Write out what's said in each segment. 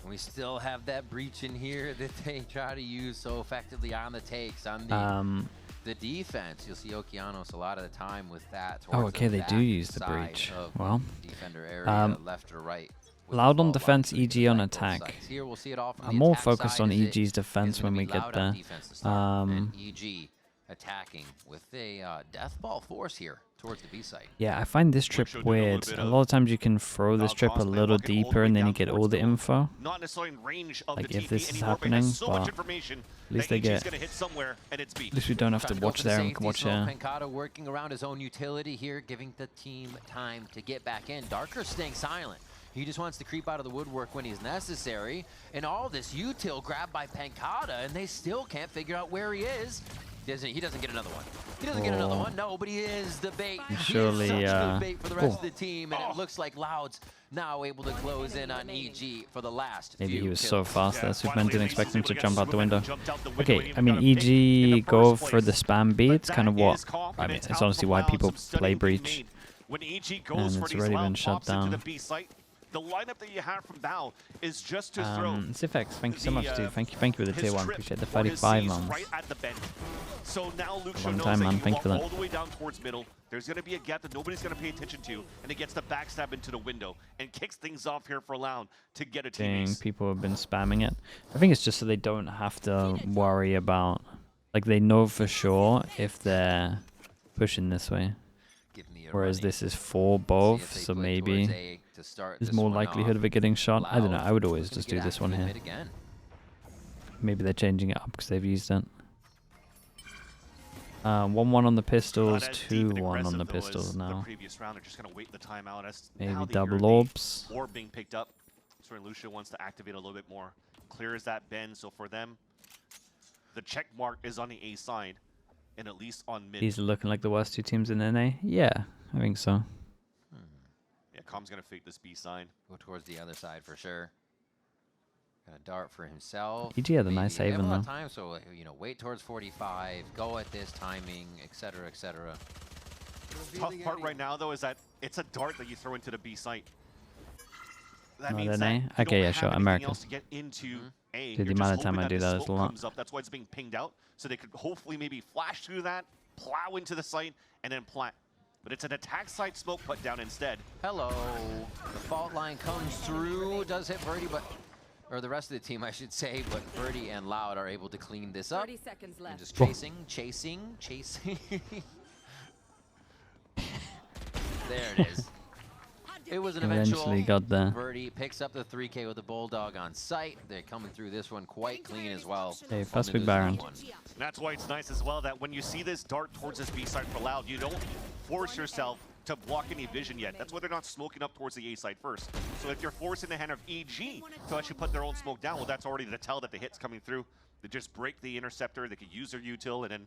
We still have that breach in here that they try to use so effectively on the takes, on the defense. You'll see Okeanos a lot of the time with that. Oh, okay, they do use the breach. Well, defender area, left or right. Loud on defense, EG on attack. Here we'll see it all from I'm more focused on EG's defense when we get there. And EG attacking with a death ball force here towards the B site. Yeah, I find this trip weird. A lot of times you can throw this trip a little deeper and then you get all the info. Not necessarily in range of like the if this is anymore, happening, so but much information at least they get. hit somewhere, and it's At least we don't have to watch there and can watch here. Pancata working around his own utility here, giving the team time to get back in. Darker staying silent. He just wants to creep out of the woodwork when he's necessary. And all this util grabbed by Pancata, and they still can't figure out where he is. He doesn't get another one. He doesn't get another one. No, but he is the bait. Surely, he is such good bait for the rest of the team, and it looks like Loud's now able to close in on EG for the last Maybe few he was kills. so fast that Superman didn't expect him to jump out the window. Okay, I mean, EG go for the spam B. It's kind of what, I mean, it's honestly why people play Breach. And it's already been shut down. The lineup that you have from Val is just to throw. Sifex, thank you so much, dude. Thank you for the tier 1. Appreciate the 35 months. Right at the bend. So now Lucio Long knows time, that man. you Thank you walk for that. all the way down towards middle. There's going to be a gap that nobody's going to pay attention to, and it gets the backstab into the window and kicks things off here for Loud to get a team. People have been spamming it. I think it's just so they don't have to worry about, like they know for sure if they're pushing this way. Whereas this is for both, so maybe there's more likelihood of it getting shot. I don't know, I would always just do this one here. Maybe they're changing it up because they've used it. 1-1 on the pistols, 2-1 on the pistols now. Maybe double orbs. Orb being picked up. So Lucio wants to activate a little bit more. Clears that bend, so for them, the check mark is on the A side. And at least on mid. These are looking like the worst two teams in NA? Yeah, I think so. Yeah, Com's going to fake this B side. Go towards the other side for sure. Got a dart for himself. EG had a nice haven though. Time, so wait towards 45, go at this timing, etc., etc. Tough part right now though is that it's a dart that you throw into the B site. That means that okay, yeah, sure, American. Else to get into A. Dude, the amount of time I do that is a lot. That's why it's being pinged out, so they could hopefully maybe flash through that, plow into the site, and then plant. But it's an attack side smoke put down instead. Hello. The fault line comes through, does hit Birdie, but or the rest of the team, I should say, but Birdie and Loud are able to clean this up. 30 seconds left. And just chasing. There it is. It was an Eventually got there. Birdie picks up the 3K with the Bulldog on site. They're coming through this one quite clean as well. Hey, first big Baron. That's why it's nice as well that when you see this dart towards this B side for Loud, you don't force yourself to block any vision yet. That's why they're not smoking up towards the A side first. So if you're forcing the hand of EG to actually put their own smoke down, well, that's already the tell that the hit's coming through. They just break the interceptor, they could use their util, and then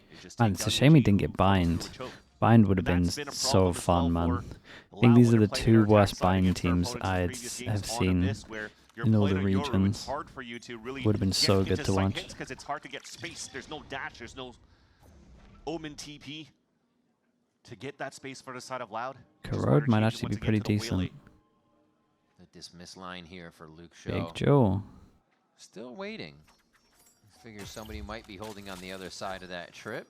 they just Man, it's a shame we didn't get bind. Bind would have been so fun, man. I think these are the two worst bind teams I have seen in all the regions. Would have been so good to watch. Because it's hard to get space. There's no dash, there's no Omen TP to get that space for the side of Loud. Corrode might actually be pretty decent. The dismiss line here for Luke Shaw. Big Joe. Still waiting. Figures somebody might be holding on the other side of that trip.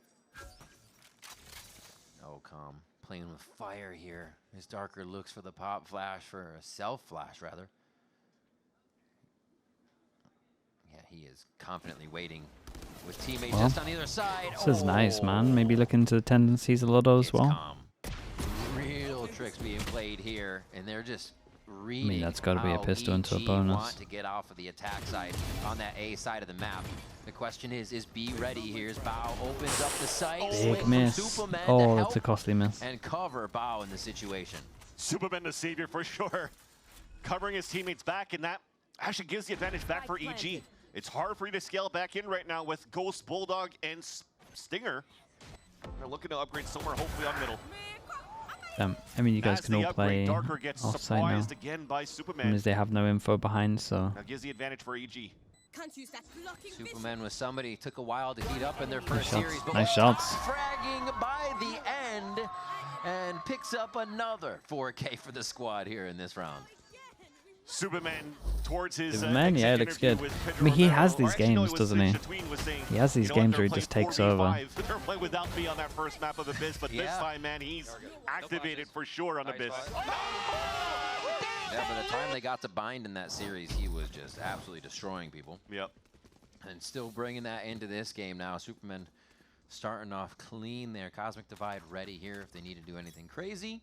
Oh, calm. Playing with fire here. His Darker looks for the pop flash, for a self flash rather. Yeah, he is confidently waiting with teammates just on the other side. This is nice, man. Maybe look into the tendencies a little as well. Calm. Real tricks being played here, and they're just reading. I mean, that's got to be a pistol into a bonus. Want to get off of the attack side on that A side of the map. The question is B ready? Here's Bao opens up the site. Big miss. Oh, it's a costly miss. And cover Bao in the situation. Superman the savior for sure. Covering his teammates back, and that actually gives the advantage back for EG. It's hard for you to scale back in right now with Ghost, Bulldog, and Stinger. They're looking to upgrade somewhere, hopefully on middle. I mean, you guys can all play offside now. Again by Superman. As they have no info behind, so. Now gives the advantage for EG. Superman with somebody. Took a while to heat up in their first series. But nice shots. Fragging by the end and picks up another 4K for the squad here in this round. Superman towards his Man, yeah, it looks good. I mean, he has these games, doesn't he? He has these games where he just takes over. They're playing without me on that first map of Abyss, but this time, man, he's activated for sure on Abyss. Yeah, by the time they got to Bind in that series, he was just absolutely destroying people. Yep. And still bringing that into this game now. Superman starting off clean there. Cosmic Divide ready here if they need to do anything crazy.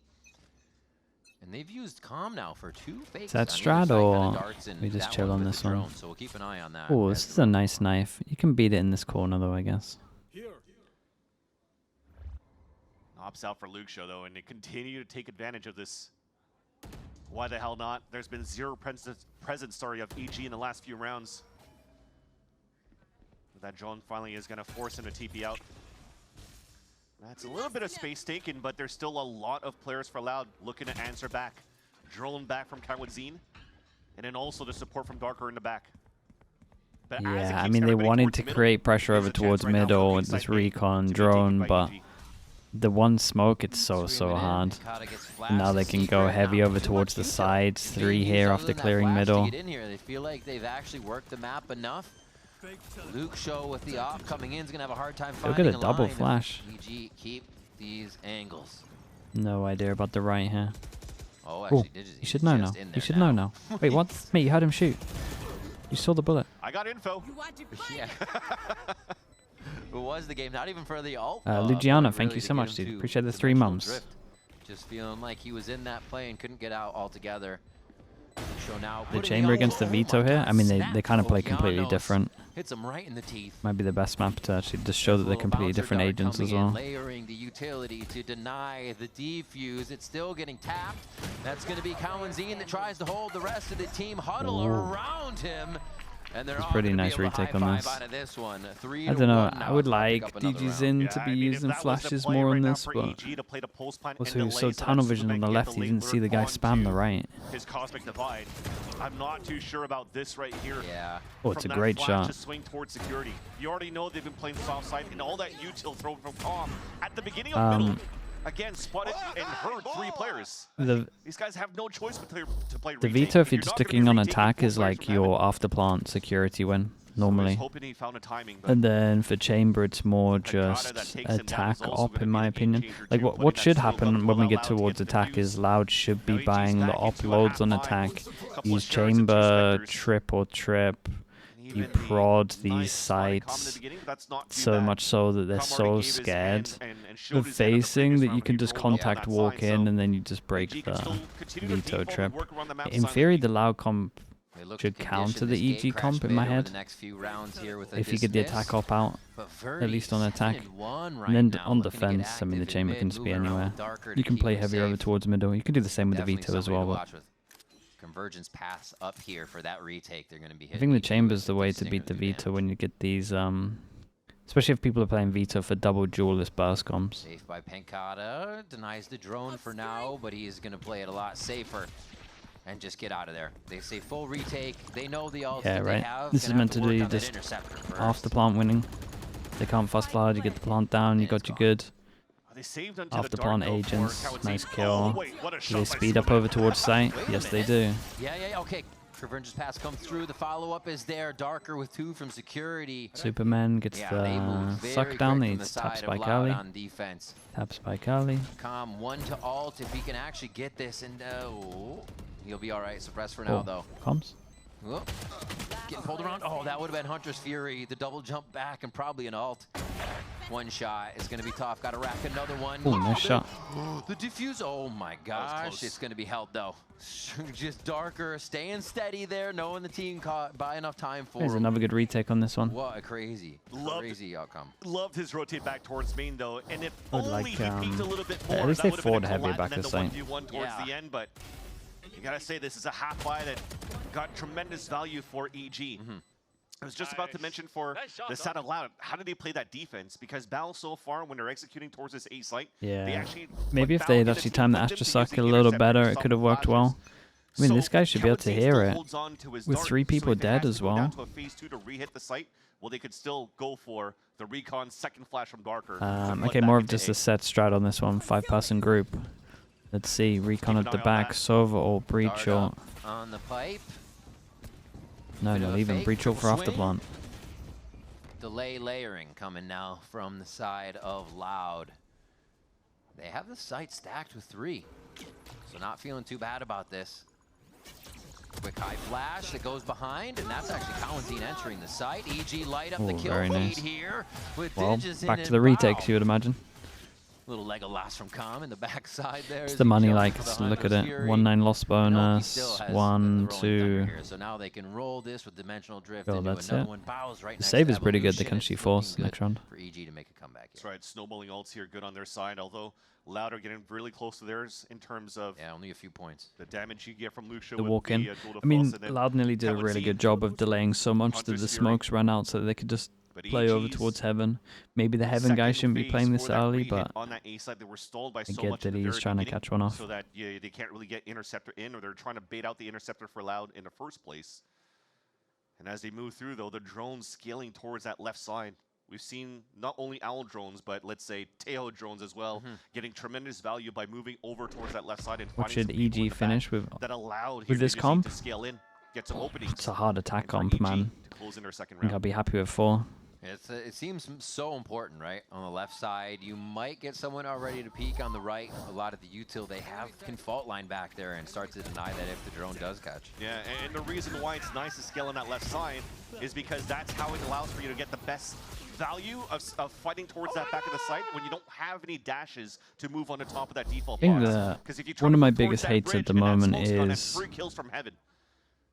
And they've used Calm now for 2 fakes. Is that Strat or we just chill on this one? So we'll keep an eye on that. Oh, this is a nice knife. You can beat it in this corner though, I guess. Ops out for Luke Show though, and they continue to take advantage of this. Why the hell not? There's been zero presence of EG in the last few rounds. That drone finally is going to force him to TP out. That's a little bit of space taken, but there's still a lot of players for Loud looking to answer back. Drone back from Kawadzine, and then also the support from Darker in the back. But yeah, I mean, they wanted to create pressure over towards middle with this recon drone, but the one smoke, it's so hard. And now they can go heavy over towards the sides. 3 here after clearing middle. They feel like they've actually worked the map enough. Luke Show with the op coming in is gonna have a hard time finding Look at a double flash. EG keep these angles. No idea about the right here. Oh, actually, you should know now. You should know now. Wait, what? Mate, you heard him shoot. You saw the bullet. I got info. Yeah. It was the game, not even for the ult. Luciano, thank you so much, dude. Appreciate the 3 months. Just feeling like he was in that play and couldn't get out altogether. The chamber against the Veto here, I mean, they kind of play completely different. Hits him right in the teeth. Might be the best map to actually just show that they're completely different agents as well. Layering the utility to deny the defuse. It's still getting tapped. That's going to be Kawadzine that tries to hold the rest of the team huddle around him. And they're it's pretty nice retake on this. I don't know. I would like DG's in to be using flashes more on this, but also so tunnel vision on the left. You didn't see the guy spam the right. His Cosmic Divide. I'm not too sure about this right here. Yeah. Oh, it's a great shot. To swing towards security. You already know they've been playing soft side and all that util thrown from Calm at the beginning of middle. Again, spotted and heard 3 players. These guys have no choice but to play the Veto, if you're just sticking on attack, is like your after plant security win, normally. And then for chamber, it's more just attack op, in my opinion. Like what should happen when we get towards attack is Loud should be buying the op loads on attack. Use chamber, trip or trip. You prod these sites so much so that they're so scared of facing that you can just contact walk in and then you just break the Veto trip. In theory, the Loud comp should counter the EG comp in my head if you get the attack op out, at least on attack. And then on defense, I mean, the chamber can just be anywhere. You can play heavy over towards middle. You can do the same with the Veto as well. But Convergence pass up here for that retake. They're going to be hitting. I think the chamber's the way to beat the Veto when you get these, especially if people are playing Veto for double duelist burst comps. Safe by Pankata, denies the drone for now, but he is going to play it a lot safer and just get out of there. They say full retake. They know the ults that they have. This is meant to do just after plant winning. They can't fast flood. You get the plant down. You got you good. After plant agents, nice kill. Do they speed up over towards site? Yes, they do. Yeah, okay. Convergence pass comes through. The follow-up is there. Darker with 2 from security. Superman gets the suck down. He taps by Kali. Taps by Kali. Calm 1 to alt if he can actually get this, and he'll be all right. Suppress for now, though. Comms. Whoop. Getting pulled around. Oh, that would have been Hunter's Fury. The double jump back and probably an alt. 1 shot is going to be tough. Got to rack another one. Oh, nice shot. The defuse. Oh my gosh. It's going to be held though. Just Darker staying steady there, knowing the team caught by enough time for There's another good retake on this one. What a crazy outcome. Loved his rotate back towards main though. And if only like, he peaked a little bit more, at least they forward heavy back this side. Towards the end, but you gotta say this is a half buy that got tremendous value for EG. I was just about to mention for the Sound of Loud, how did they play that defense? Because Battle so far, when they're executing towards this A site, they actually maybe if they had actually timed the Astra Suck a little better, it could have worked well. I mean, this guy should be able to hear it. With 3 people dead as well. Well, they could still go for the recon second flash from Darker. Okay, more of just a set strat on this one. 5-person group. Let's see. Recon at the back. Sova or breach short. On the pipe. No, not even. Breach short for afterplant. Delay layering coming now from the side of Loud. They have the site stacked with 3. So not feeling too bad about this. Quick high flash that goes behind, and that's actually Colantine entering the site. EG light up the kill feed here with Digis back to the retakes, you would imagine. Little Legolas from Calm in the backside there. It's the money, like, look at it. 1-9 loss bonus, 1, 2. So now they can roll this with Dimensional Drift Oh, into that's another it. one. Bow's right The next save to is pretty good. They can Evolution. actually It's force looking next good round. for EG to make a comeback here. That's right. Snowballing ults here good on their side, although Loud are getting really close to theirs in terms of only a few points. the damage you get from Lucio. The with walk in. dual I mean, defense, and then Loud nearly did a really good job of delaying so much that the Hunter's smokes ran out so that they could just But play over EG's towards Heaven. Maybe the Heaven guy second shouldn't be phase playing for this that early, re-hit but on that A side, they were stalled by I so get much that in the he's very trying to beginning, catch one off. so that they can't really get Interceptor in, or they're trying to bait out the Interceptor for Loud in the first place. And as they move through, though, the drones scaling towards that left side. We've seen not only Owl drones, but let's say Tejo drones as well, getting tremendous value by moving over towards that left side and what finding should some people in EG the finish back with? that allowed with this Hideo comp? to scale in, get some openings. It's a hard attack and for comp, EG man. to close in their second I think I'll round. be happy with 4. It seems so important, right? On the left side, you might get someone already to peek on the right. A lot of the util they have can fault line back there and start to deny that if the drone does catch. Yeah, and the reason why it's nice to scale on that left side is because that's how it allows for you to get the best value of fighting towards that back of the site when you don't have any dashes to move on the top of that default I think box. that 'Cause if you try one to of my move towards biggest that hates bridge at the and that moment smoke's gone, that's is 3 kills from Heaven.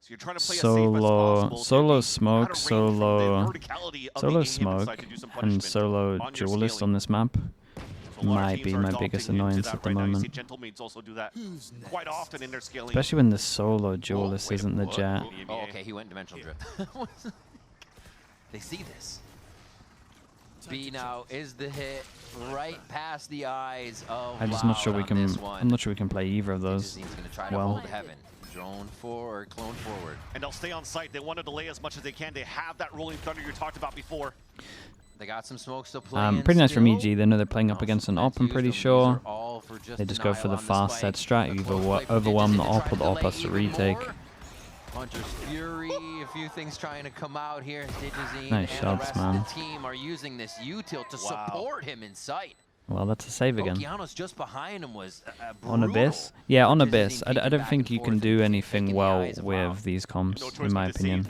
So you're trying to play as safe as possible. solo smoke, out of range from the solo verticality of solo the enemy smoke, side to do some and punishment solo on your duelist scaling. on this map So a lot of might teams be are my adopting biggest into annoyance that at the right now. You moment. see Gentlemates also do that quite often in their scaling. Especially when the solo duelist wait a- isn't the what? jet. Oh, okay, he went Dimensional Drift. They see this. B now is the hit right past the eyes of I'm just not sure Loud we on can. this one. I'm not sure we can play either of those. He's going to try to well. hold Heaven. Drone forward, clone forward. And they'll stay on site. They want to delay as much as they can. They have that rolling thunder you talked about before. They got some smoke still playing. Pretty nice from still. EG. They know they're playing up against an op, I'm pretty sure. They just go for the fast set strat. Either overwhelm the op or the op has to retake. Hunter's Fury, a few things trying to come out here. Digizine Nice and shots, the rest man. of the team are using this util to support him in sight. Well, that's a save again. Okeanos just behind him was On Abyss? Yeah, on Abyss. I don't think you can do anything well with these comps, in my opinion.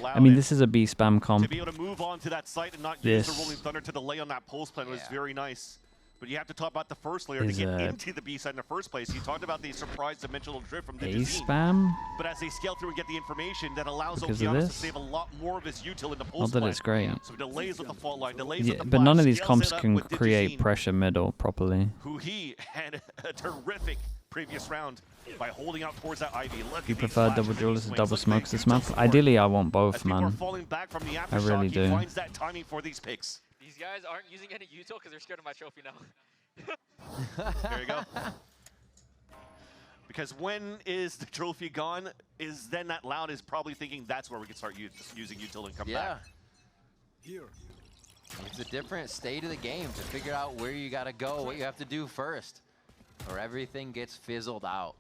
I mean, this is a B spam To comp. be able to move on to that site and not This use the rolling thunder to delay on that pulse plan was Yeah. very nice. But you have to talk about the first layer to Is get a into the B side in the first place. You talked about the surprise dimensional drift from A Digizine. spam? But as they scale through and get the information, that allows Because of Okeanos to this? save a lot more of his util in the pulse Not that plan. it's great. So delays with the fault line, delays Yeah, with the but none flash, of these scales comps it up can with create Digizine, pressure middle properly. who he had a terrific previous round by holding out towards that Ivy. Look You at these prefer flash double release duelist to swings. double Look at smokes the this map? util support. Ideally, I want As both, people are man. falling back from the I really aftershock, do. he finds that timing for these picks. These guys aren't using any util because they're scared of my trophy now. There you go. Because when is the trophy gone? Is then that Loud is probably thinking that's where we can start using util and come Yeah. back. It's a different state of the game to figure out where you got to go, what you have to do first, or everything gets fizzled out.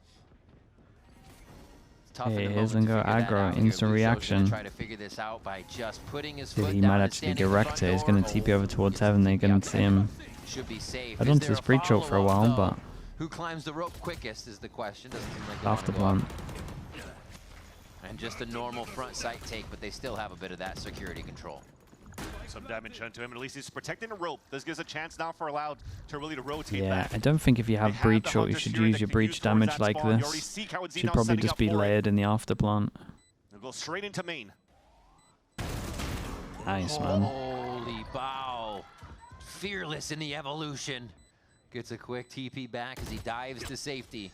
It's tough in Hey, the here's moment to and go figure that aggro, out here. instant Lucio's gonna reaction. try to figure this out by just putting his Dude, foot he down might and actually standing get at the wrecked front here. He's door. going to TP over towards Heaven. They're going to see him. Should be safe. I don't Is see there his a breach shot for a while, follow-up, but though? Who climbs the rope quickest is the question. Doesn't seem like they after wanna go plant. up. And just a normal front sight take, but they still have a bit of that security control. Some damage done to him, and at least he's protecting the rope. This gives a chance now for Loud to really rotate Yeah, back. I don't think if you They have have breach the shot, you Hunter's should Fury use that your can breach use towards damage that like spawn. You this. already see Kawadzee Should now probably setting just up be for it. layered in the after plant. They'll go straight into main. Nice, man. Holy bow. Fearless in the evolution. Gets a quick TP back as he dives to safety.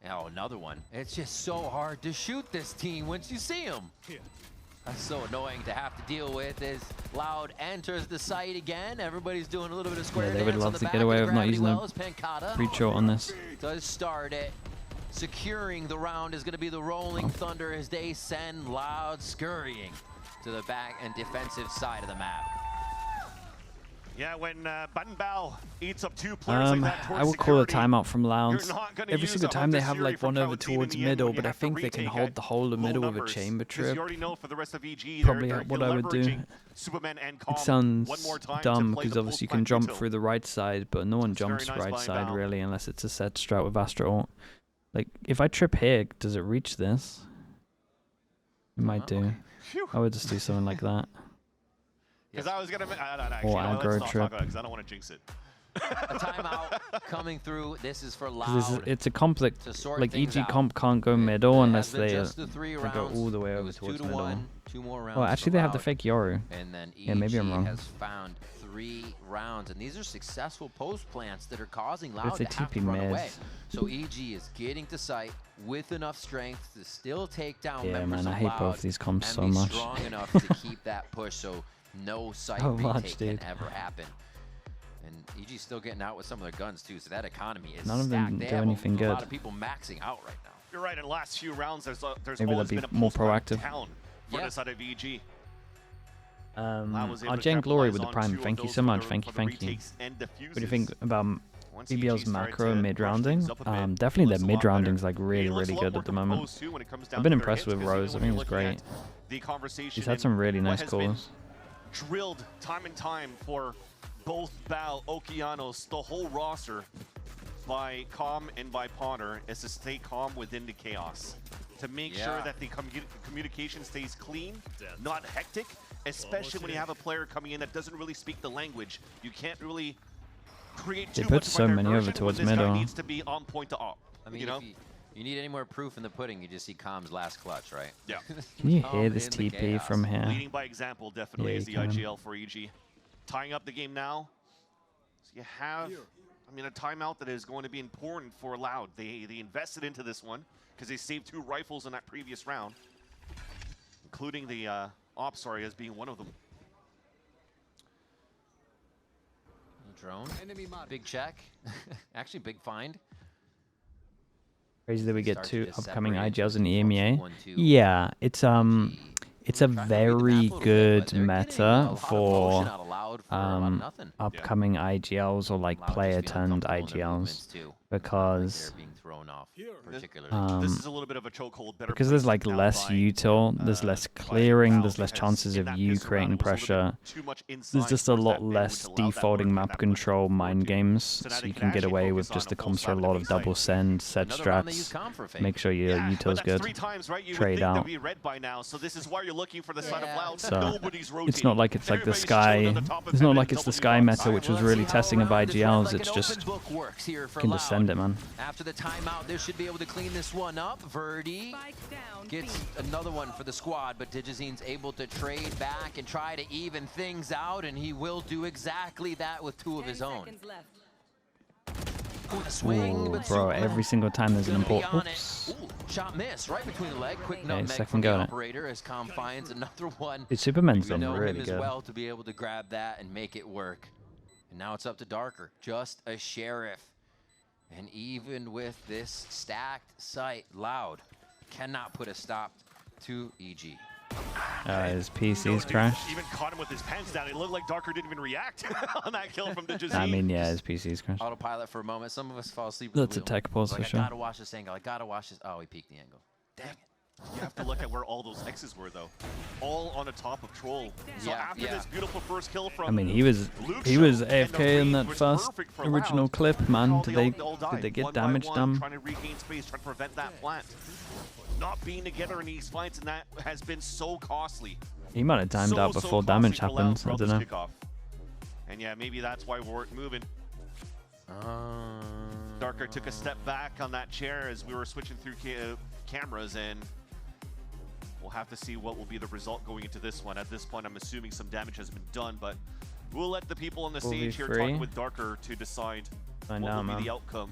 Oh, another one. It's just so hard to shoot this team once you see them. That's so annoying to have to deal with as Loud enters the site again. Everybody's doing a little bit of square Yeah, they would dance on love the to back get of away the with not Gravity using the Wells. Pancata breach shot on this. does start it. Securing the round is going to be the Rolling Thunder as they send Loud scurrying to the back and defensive side of the map. Yeah, when Bao eats up 2 players like that towards I would call a security, timeout from Lounge. you're not gonna Every use single a time they Hunter have Siri like for one over Cloud team in towards the end middle, when you but I have to think they can retake hold at the whole of low middle with a numbers, chamber 'cause you trip. already know for the rest of EG, Probably they're what I would do. leveraging Superman and It Calm sounds one more time dumb to play because the obviously you post-plant can jump util. through the right side, but no one It's very jumps nice right by side Val. really unless it's a set strat with Astra ult. Like if I trip here, does it reach this? It might do. Phew. I would just do something like that. Because I was going to... actually, Or no, let's aggro not trip. talk about it because I don't want to jinx it. A timeout coming through. This is for 'Cause Loud. it's a conflict. to sort Like things EG out. comp can't go middle It unless has been they just the 3 go rounds. all the way It over was towards 2 to middle. 1. 2 more rounds. Oh, for actually they have the Loud. fake Yoru. And then EG Yeah, maybe I'm wrong. has found 3 rounds, and these are successful post plants that are causing If Loud they to have to TP run mid. away. So EG is getting to site with enough strength to still take down Yeah, members man, I of hate Loud both these comps and so be much. strong enough to keep that push, so no site So retake much, can dude. ever happen. And EG's still getting out with some of their guns too, so that economy is None of them stacked. They do have anything a lot good. of people maxing out right now. You're right. In the last few rounds, there's Maybe always they'll been be a more post-plant proactive. town for Yeah. the side of EG. was able to Argent Glory with the capitalize on Prime. 2 Thank of you those so for much. the- Thank for you, the thank you. retakes and What do you think about Once BBL's EG started macro to mid-rounding? brush things up a bit, Definitely looks their a lot mid-rounding's better. like really, It looks a really lot good more at the moment. composed, too, when it comes down I've been to their impressed hits, with 'cause Rose. I even think when he's you're looking great. at the conversation He's had and some really what nice has been calls. drilled time and time for both Bao, Okeanos, the whole roster by Calm and by Ponder is to stay calm within the chaos. To make sure that the communication stays clean, not hectic, especially when you have a player coming in that doesn't really speak the language. You can't really create too They put much so of a many over diversion towards when this guy middle. needs to be on point to op. I mean, you know? if you need any more proof in the pudding, you just see Calm's last clutch, right? Yeah. Can you Calm hear this in the TP chaos. from here? Leading by example definitely Yeah, is the you can. IGL for EG. Tying up the game now. So you have, I mean, a timeout that is going to be important for Loud. They invested into this one because they saved 2 rifles in that previous round, including the Opsari as being one of them. Drone. Big check. Actually, big find. Crazy that we get Starts 2 to upcoming separate IGLs in into EMEA. 1-2. Yeah, it's Trying a to read the very map a little bit, good but they're getting a meta lot of for motion out of Loud for a lot of nothing. upcoming IGLs or like Loud just player being turned uncomfortable in their movements, IGLs too. because They're being thrown off, particularly. This is a little bit of a chokehold. Better because there's placed like down less by, util, there's less by clearing, Val, there's less because chances in of that you fifth round, creating it was a little pressure. bit too much There's inside just a towards lot that mid, less which allowed that defaulting work map and that control push mind forward. games, So now so they you can can get actually away focus with on just a the full comps for a slap lot at of the B double site. send, set Another round they use strats, Calm for fake. make sure your Yeah, but util's that's good. 3 times, right? You would Trade think out. they'd be red by now, so this is why you're looking for the side of Loud. So, Nobody's rotating. It's not like it's like the Everybody's chilling Sky, at the top of it's not heaven like it's the until Sky we meta, bounce. which was really testing of IGLs, it's just, Here for you can just send it, man. After the timeout, they should be able to clean this one up. Verdi gets another one for the squad, but Digizine's able to trade back and try to even things out, and he will do exactly that with 2 of his own. Ooh, the swing, Ooh, but bro, Superman every single time there's an gonna be important... on it. Ooh, shot miss right between the leg. Quick Okay, nutmeg second from the go. operator as Calm finds another one. Dude, Superman's We done know really him as good. well to be able to grab that and make it work. And now it's up to Darker, just a sheriff. And even with this stacked site, Loud cannot put a stop to EG. His PC's Dude, crashed. Even caught him with his pants down. It looked like Darker didn't even react on that kill from Digizine. I mean, yeah, his PC's crashed. Autopilot for a moment. Some of us fall asleep. That's a at the wheel. tech pause Like, for sure. I gotta watch this angle. I gotta watch this. Oh, he peeked the angle. Dang it. You have to look at where all those X's were, though. All on the top of Troll. So Yeah, after yeah. this beautiful first kill from I mean, he was Luke AFK in that was first perfect for original Loud. clip, man. All Did all they died, get one by damage one, done? Trying to regain space, trying to prevent that plant. Not being together in these fights, and that has been so costly. He might have timed out before damage happened. I don't know. Kickoff. And yeah, maybe that's why we weren't moving. Darker took a step back on that chair as we were switching through cameras, and we'll have to see what will be the result going into this one. At this point, I'm assuming some damage has been done, but we'll let the people on the stage here talk with Darker to decide what will be the outcome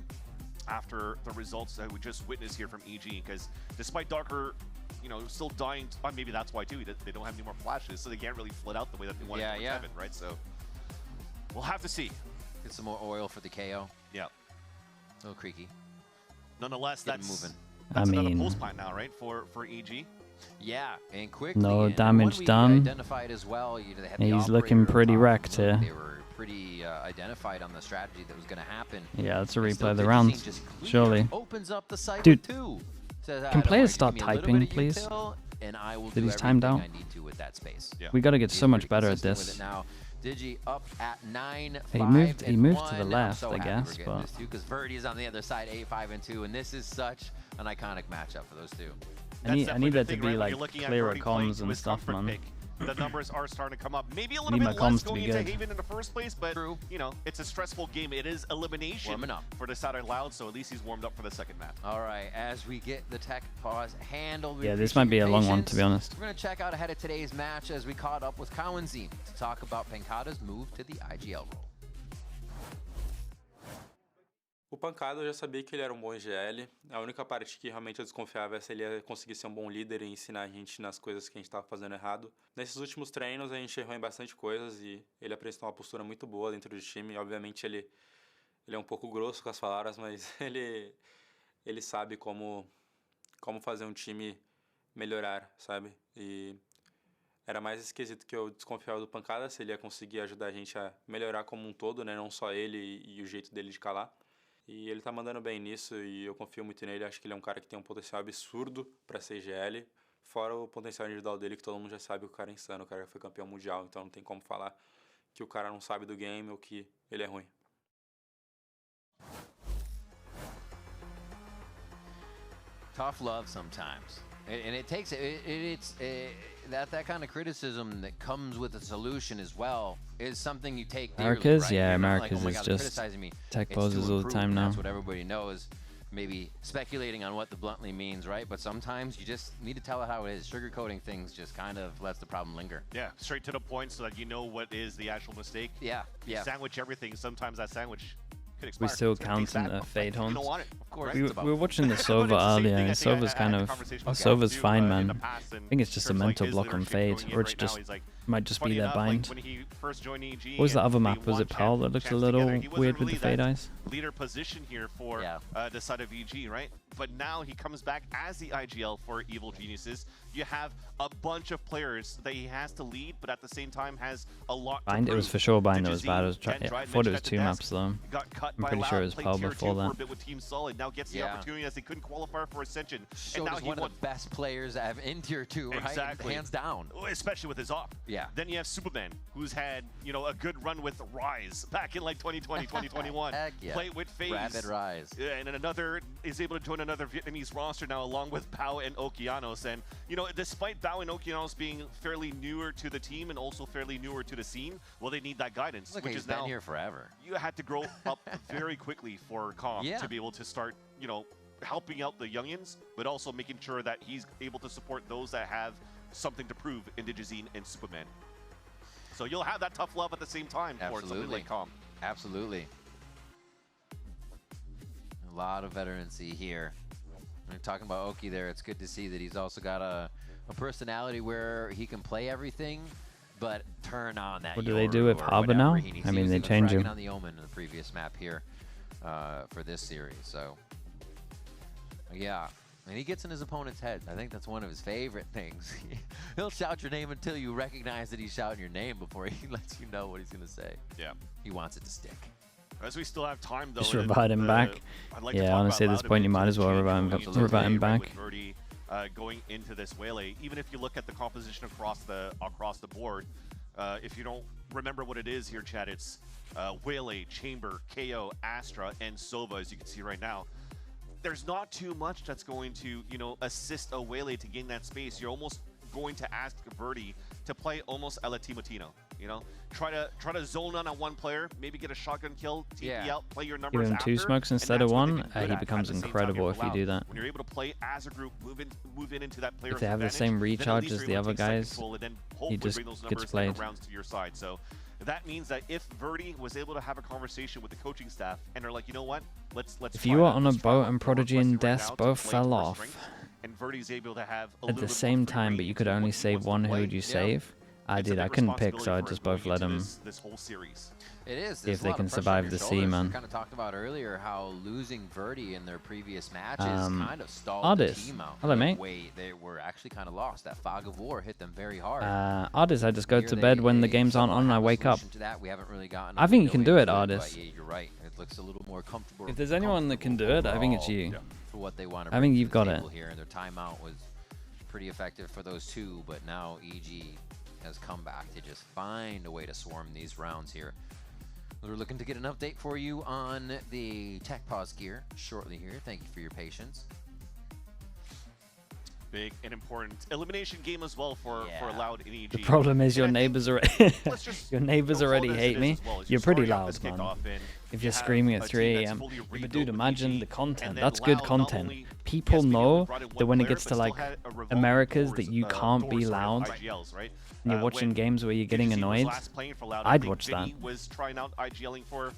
after the results that we just witnessed here from EG. Because despite Darker, you know, still dying, maybe that's why too. They don't have any more flashes, so they can't really flood out the way that they wanted to Kevin, right? So we'll have to see. Get some more oil for the KO. Yeah. A little creaky. Nonetheless, Get that's moving. That's another pulse plant now, right? For EG. Yeah, and quickly. No and damage one we done. Identified as well. You know, they had He's the looking operator pretty on wrecked Luke. here. They were pretty identified on the strategy that was going to happen. Yeah, that's a And replay still of the Digizine rounds. just clear, Surely. opens up the site Dude, with 2. Says, can "Don't players worry, stop give me a little typing, bit of please? util, and I will Did do he's timed everything out? I need to with that space." Yeah. We got to get He's so much pretty better at consistent with this. it now. Digi up at 9-5 He moved to the and left, I'm so I happy guess, we're getting but this too, because Verdi is on the other side, 8-5-2, and this is such an iconic matchup for those two. I need definitely there the to thing, be right? When like you're looking at clearer Verdi playing comms to and his stuff, comfort man. pick, the numbers are starting to come up. Maybe a little Need bit my less comms to going be into good. Haven in the first place, but True. you know, it's a stressful game. It is elimination Warming up. for the Saturday Loud, so at least he's warmed up for the second map. All right, as we get the tech pause handled. Yeah, this might be a long one, to be honest. We're going to check out ahead of today's match as we caught up with Cowanzine to talk about Pancada's move to the IGL role. O Pancada eu já sabia que ele era um bom IGL. A única parte que realmente eu desconfiava é se ele ia conseguir ser um bom líder e ensinar a gente nas coisas que a gente estava fazendo errado. Nesses últimos treinos a gente errou em bastante coisas e ele apresentou uma postura muito boa dentro do time. Obviamente ele é um pouco grosso com as palavras, mas ele sabe como fazer um time melhorar, sabe? E era mais esquisito que eu desconfiava do Pancada, se ele ia conseguir ajudar a gente a melhorar como um todo, né? Não só ele e o jeito dele de calar. E ele tá mandando bem nisso e eu confio muito nele. Acho que ele é um cara que tem um potencial absurdo para ser IGL. Fora o potencial individual dele, que todo mundo já sabe que o cara é insano. O cara foi campeão mundial, então não tem como falar que o cara não sabe do game ou que ele é ruim. Tough love sometimes. And it takes that kind of criticism that comes with a solution as well is something you take dearly, Americas, right? yeah, You're not Americas like, oh my is God, just criticizing me. tech It's poses to all the improve, time and now. That's what everybody knows. Maybe speculating on what the bluntly means, right? But sometimes you just need to tell it how it is. Sugarcoating things just kind of lets the problem linger. Yeah, straight to the point so that you know what is the actual mistake. Yeah, yeah. Sandwich everything. Sometimes that sandwich could We expire. still It's gonna taste counting bad. the fade You horns. don't want it, of course. We were watching the Sova earlier, and Sova's kind of Sova's fine, man. I think it's just a mental block on fade, or it's just might just be their bind. What was the other map? Was it Pearl that looked a little weird with the fade eyes? Leader position here for the side of EG, right? But now he comes back as the IGL for Evil Geniuses. You have a bunch of players that he has to lead, but at the same time has a lot to Bind, it was prove. for sure Bind that was bad. Digizine, I thought it was 2 maps though. Got cut I'm by pretty Loud, sure it was played Pearl tier before 2 for that. a bit with Team Solid. Now gets the opportunity as he couldn't qualify for Ascension. Showed and now as he one won. of the best players I have in tier 2, right? Exactly. Hands down. Especially with his op. Yeah. Then you have Superman, who's had, you know, a good run with Rise back in like 2020, 2021. Heck yeah. Play with FaZe. Rapid Rise. And then another is able to join another Vietnamese roster now along with Bao and Okeanos. And, you know, despite Bao and Okeanos being fairly newer to the team and also fairly newer to the scene, well, they need that guidance, Look, which he's is been now here forever. you had to grow up very quickly for Calm Yeah. to be able to start, you know, helping out the youngins, but also making sure that he's able to support those that have something to prove in Digizine and Superman. So you'll have that tough love at the same time for something Absolutely. like Calm. Absolutely. A lot of veterancy here. When you're talking about Oki there, it's good to see that he's also got a personality where he can play everything, but turn on that. What do they do with Yoru or Harbor whatever now? he needs. I He mean, was they even change fragging him. on the Omen in the previous map here for this series. So yeah. And he gets in his opponent's head. I think that's one of his favorite things. He'll shout your name until you recognize that he's shouting your name before he lets you know what he's going to say. Yeah. He wants it to stick. As we still have time, though. Just revive him back. Yeah, honestly, at this point, you might as well revive him back. Going into this Waylay, even if you look at the composition across the board, if you don't remember what it is here, Chad, it's Waylay, Chamber, KO, Astra, and Sova, as you can see right now. There's not too much that's going to, you know, assist a Waylay to gain that space. You're almost going to ask Verdi to play almost a la Timotino. You know, try to zone on one player, maybe get a shotgun kill, TP out, play your numbers Give him after, 2 smokes and instead that's of what 1. they've been good He at. becomes At the same time, incredible you're if you allowed. do that. When you're able to play as a group, move in into that player If they have the same recharge as the other guys, he just gets played. rounds to your side. So that means that if Verdi was able to have a conversation with the coaching staff and they're like, you know what, let's. If you were on a boat and Prodigy and Death both fell off and Verdi's able to have at the same time, but you could only save one, who would you save? I It's a did. I big couldn't pick, responsibility so I for just going both let into him. this whole series. It is. See if they can survive the sea, man. We kind of talked about earlier how losing Verdi in their previous matches kind of stalled the Artist. team out. Hello, mate. Wait, they were actually kind of lost. That fog of war hit them very hard. Artist, I just go Here to bed when the game's on somewhat and I have a wake up. solution to that. We haven't really gotten I think you a can window do it, into Artist. But yeah, you're right. It looks a little more comfortable. If there's anyone that can do it, I think it's you. For what they want to I think bring to you've the got table it. here, and their timeout was pretty effective for those two, but now EG has come back to just find a way to swarm these rounds here. We're looking to get an update for you on the tech pause gear shortly here. Thank you for your patience. Big and important elimination game as well for Loud and EG. The problem is your And I think neighbors already let's just your neighbors go already forward as hate it me. is as well, as You're pretty starting off loud, this man. kickoff, and If you you're have screaming a at team 3 that's a.m. fully But rebuilt dude, with imagine EG, the content. and then That's good Loud not content. only- People yes, maybe know only brought in that one when it player, gets but to still like had a revolving Americas doors, that you can't be doors, sorry, loud. IGLs, right? And you're watching When games where you're getting VCT was annoyed. last playing for Loud, I I'd think watch that. Vinny was trying out IGLing for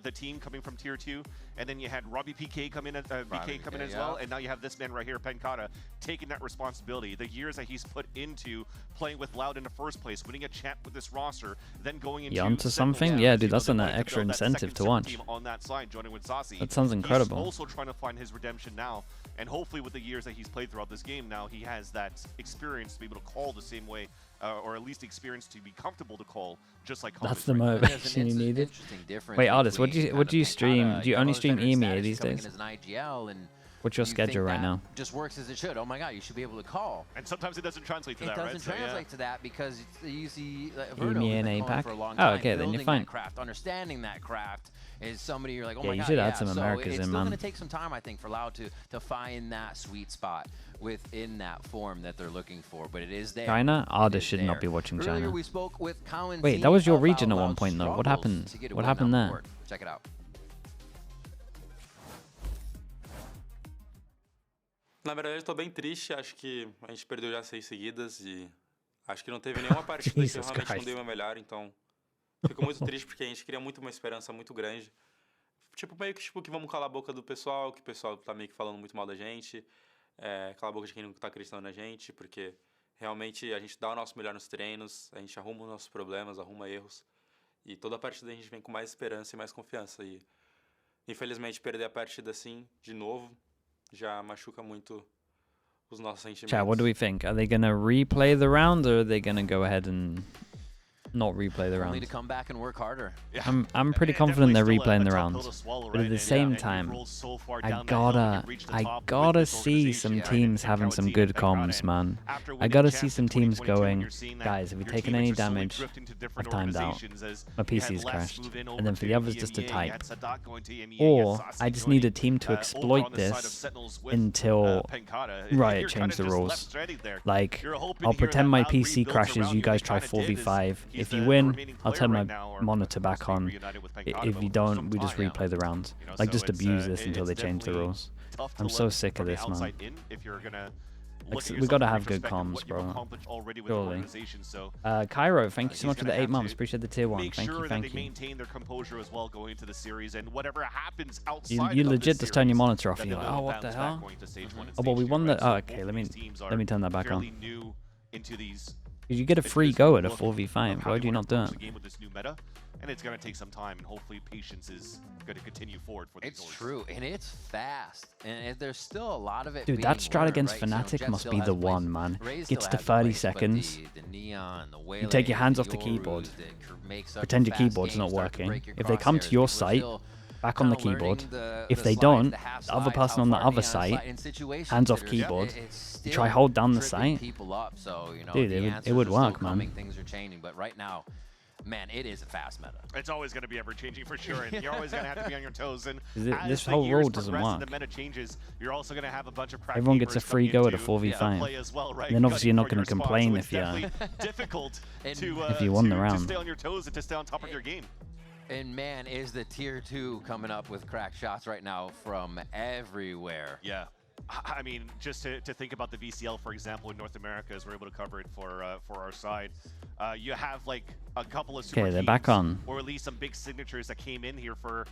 the team coming from Tier 2, and then you had Robbie PK come in, BK come in as well, and now you have this man right here, Penkata, taking that responsibility. The years that he's put into playing with Loud in the first place, winning a champ with this roster, then going into You onto Sentinels, something? Yeah, dude, that's an extra incentive to watch. on that side, joining with Saucy. That sounds incredible. He's also trying to find his redemption now, and hopefully with the years that he's played throughout this game now, he has that experience to be able to call the same way, or at least experience to be comfortable to call, just like That's Combos the right now. motivation you needed. Interesting difference Wait, Artist, what between do you kind of stream? Penkata, Do you only Yellow stream Center EMEA status these coming days? in as an IGL, and What's your you schedule think right that now? just works as it should. Oh my God, you should be able to call. And sometimes it doesn't translate to It that, right? doesn't So, yeah. translate to that because you see EMEA Verno and has been calling APAC? for a long Oh, time, okay, then you're building fine. that craft, understanding that craft is somebody you're like, oh Yeah, my you God, should add yeah. some So Americas it's in, still man. going to take some time, I think, for Loud to find that sweet spot within that form that they're looking for, but it is there. China? It Artist is should there. not be watching Earlier China. we spoke with Cowan Wait, Z that was your about region at one Loud's point, though. What struggles happened? to get a What win happened on there? board. Check it out. Na verdade, eu tô bem triste. Acho que a gente perdeu já 6 seguidas e acho que não teve nenhuma partida que eu Jesus realmente não Christ. dei uma melhor. Então, fico muito triste porque a gente cria muito uma esperança muito grande. Tipo, meio que, que vamos calar a boca do pessoal, que o pessoal tá meio que falando muito mal da gente. Calar a boca de quem não tá acreditando na gente, porque realmente a gente dá o nosso melhor nos treinos, a gente arruma os nossos problemas, arruma erros. E toda partida a gente vem com mais esperança e mais confiança. E, infelizmente, perder a partida assim, de novo, já machuca muito os nossos sentimentos. Chat, what do we think? Are they going to replay the round or are they going to go ahead and not replay the Only round? to come back and work harder. Yeah. I'm pretty And confident they're definitely still replaying a the tough rounds. pill to swallow, But at right? the And, same yeah, time, you roll so far I down that hill and gotta you reach the top with gotta this see some organization. teams And having Penkata some team, good Penkata, comms, and man. after I winning gotta champs see in some teams 2022, going, you're seeing that guys, have we your taken teammates any are slowly damage? drifting to different I've timed out. organizations as My you had PC's Les crashed. move in And then over for the to others just to EMEA, you type. had Sadat going to EMEA, Or you had Saucy I just joining, need a team to over exploit on the side of this Sentinels with, until Penkata. Riot You're change the kinda just rules. left stranded there. Like, You're hoping I'll here pretend that my Loud PC rebuilds crashes, around you you. guys They try kinda did is 4v5. he's If the you win, remaining I'll player turn my right now, or monitor close back to being on. reunited with Penkata, If but you for don't, some we just time. replay the rounds. You know, Like, so just it's, abuse this until it's they change the definitely rules. tough to I'm so look sick of from the this, man. outside in if you're gonna look at We yourself gotta from have good perspective, comms, what you've bro. accomplished already with the Surely. organization. So Cairo, thank you so he's much for the gonna 8 have months. to Appreciate the tier 1. make Thank sure you, that thank they you. maintain their composure as well going into the series, and whatever happens You, outside you of legit this just turn your series, monitor off that and you're they'll like, be oh, able what to the bounce back hell? going into stage 1 and Oh, well, we stage won 2, the... right? So Oh, both okay, of let me these teams are let me turn that back fairly on. new into these. You get a into free this go new at a look 4v5. of how Why they do you wanna not do approach it? the game with this new meta, and it's going to take some time, and hopefully patience is going to continue forward for these It's orgs. true, and it's fast, and there's still a lot of it. Dude, being that strat learned, against right? So, Fnatic Jet must still be has the plays, one, man. Raze Gets still to has 30 plays, but seconds. The neon, the You take your hands Waylays, off the Yorus keyboard. that make such Pretend your fast keyboard's not games start to working. break your If they come to crosshairs. your People are site, still back on the kinda learning keyboard. If the they slides, don't, the half the other slides, person how on the far other beyond slide site, in situations hands off that are- keyboard, it's you try still hold down the tripping site. people up, so, you know, Dude, the it answers would are still work, man. coming, things are changing, but right now, man, it is a fast meta. It's always going to be ever changing for sure, and you're always going to have to be on your toes. And as This the whole years rule doesn't progress and work. the meta changes, you're also going to have a bunch of crack Everyone gets a gamers free coming go at a into 4v5. play as well, right? And then obviously you're not Gunning gonna for your complain spot. So if it's you- definitely difficult And to if you won the to round. stay on your toes and to stay on top of your game. And man, is the tier 2 coming up with crack shots right now from everywhere. Yeah. I mean, just to think about the VCL, for example, in North America, as we're able to cover it for our side, you have like a couple of super they're back on. or at least some big signatures that came in here for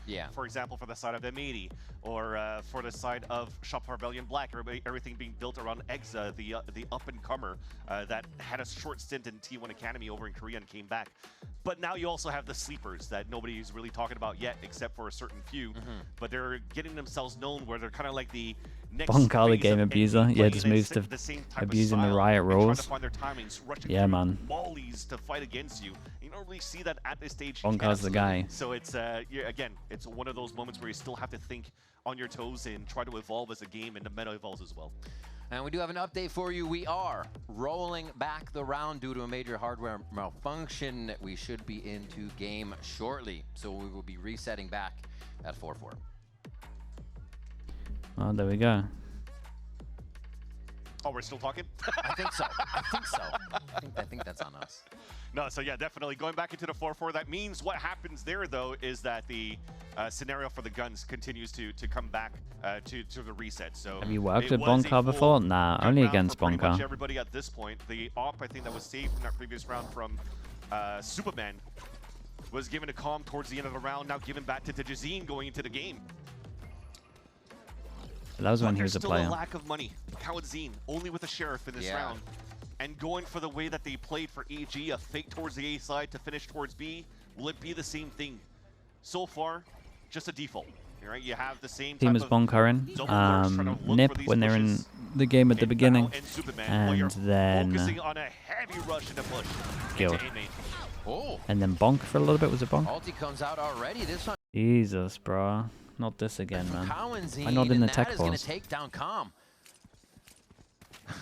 example, for the side of M80 or for the side of Shop Rebellion Black. Everything being built around Exa, the up and comer that had a short stint in T1 Academy over in Korea and came back. But now you also have the sleepers that nobody's really talking about yet, except for a certain few. But they're getting themselves known where they're kind of like the next Bonkar, the game abuser. Yeah, just moves to abusing the riot rules. Yeah, man. Mollies to fight against you. You don't really see that at this stage. Bonkar's the guy. So it's again, it's one of those moments where you still have to think on your toes and try to evolve as a game, and the meta evolves as well. And we do have an update for you. We are rolling back the round due to a major hardware malfunction. We should be into game shortly, so we will be resetting back at 4-4. Oh, there we go. Oh, we're still talking? I think so. I think that's on us. No, so yeah, definitely going back into the 4-4. That means what happens there, though, is that the scenario for the guns continues to come back to the reset. So have you worked with Bonkar before? Nah, only against Bonkar. Much everybody at this point. The op, I think, that was saved in that previous round from Superman was given a calm towards the end of the round. Now given back to Jazeen going into the game. That was when he was a player. Still a lack of money. Kawadzine only with a sheriff in this round, and going for the way that they played for EG, a fake towards the A side to finish towards B. Will it be the same thing? So far, just a default. Right? You have the same team as Bonkarin, Nip when they're in the game at the beginning, and then Guild. And then Bonk for a little bit. Was it Bonk? Ulti comes out already. This one. Jesus, bro. Not this again, man. Kawadzine, not in the tech pause. pause. Gonna take down Com.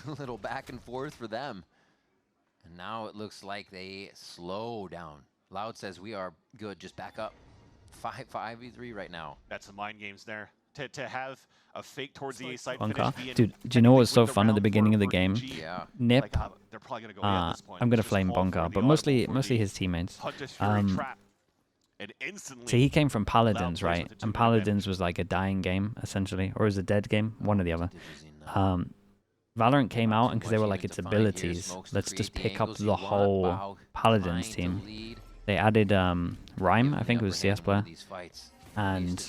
A little back and forth for them. And now it looks like they slow down. Loud says we are good. Just back up. 5v3 right now. That's the mind games there. To have a fake towards the A side finish. Dude, do you know what was so fun at the beginning of the game? Yeah. Nip. Like, they're probably gonna go at this point. I'm gonna flame Bonkar, but mostly his teammates. And instantly, so he came from Paladins, right? And Paladins was like a dying game, essentially, or was a dead game, one or the other. Valorant came out, and because they were like its abilities, let's just pick up the whole Paladins team. They added Rhyme, I think it was CS player, and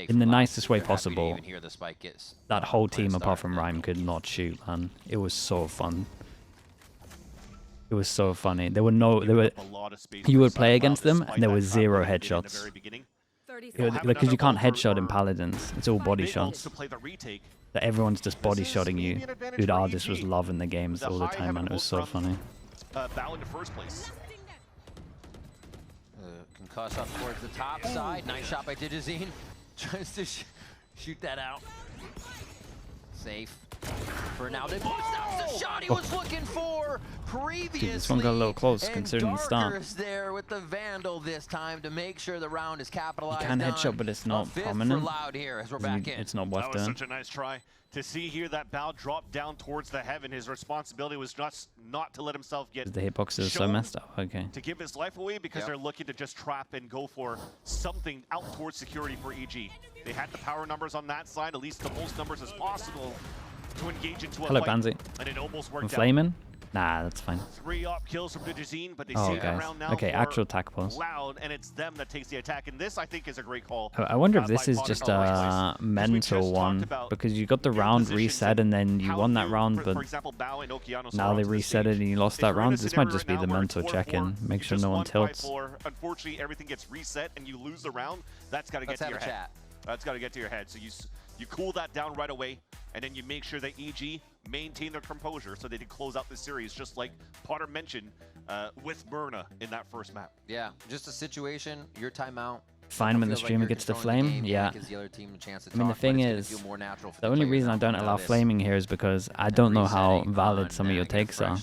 in the nicest way possible, that whole team apart from Rhyme could not shoot, man. It was so fun. It was so funny. You would play against them, and there were 0 headshots. Because you can't headshot in Paladins. It's all body shots. That everyone's just body shotting you. Dude, Ardis was loving the games all the time, man. It was so funny. Concuss up towards the top side. Nice shot by Digizine. Tries to shoot that out. Safe. For now, they post out the shot he was looking for previously. Dude, this one got a little close considering the start. There with the Vandal this time to make sure the round is capitalized. You can headshot, but it's not prominent. Loud here as we're back in. It's not worth doing. That was such a nice try. To see here that Bao drop down towards the heaven, his responsibility was just not to let himself get the hitboxes so messed up. Okay. To give his life away because they're looking to just trap and go for something out towards security for EG. They had the power numbers on that side, at least the most numbers as possible to engage into a fight. Pansy. And it almost worked out. Flaming? Nah, that's fine. 3 op kills from Digizine, but they save that round now. Okay, actual attack pulse. Loud, and it's them that takes the attack, and this I think is a great call. I wonder if this is just a mental one, because you got the round reset and then you won that round, but now they reset it and you lost that round. This might just be the mental check-in. Make sure no one tilts. Unfortunately, everything gets reset and you lose the round. That's got to get to your head. That's got to get to your head. So you cool that down right away, and then you make sure that EG maintain their composure so they can close out the series, just like Potter mentioned with Myrna in that first map. Yeah, just a situation, your timeout. Fine when the streamer gets the flame, yeah. I mean, the thing is, the only reason I don't allow flaming here is because I don't know how valid some of your takes are.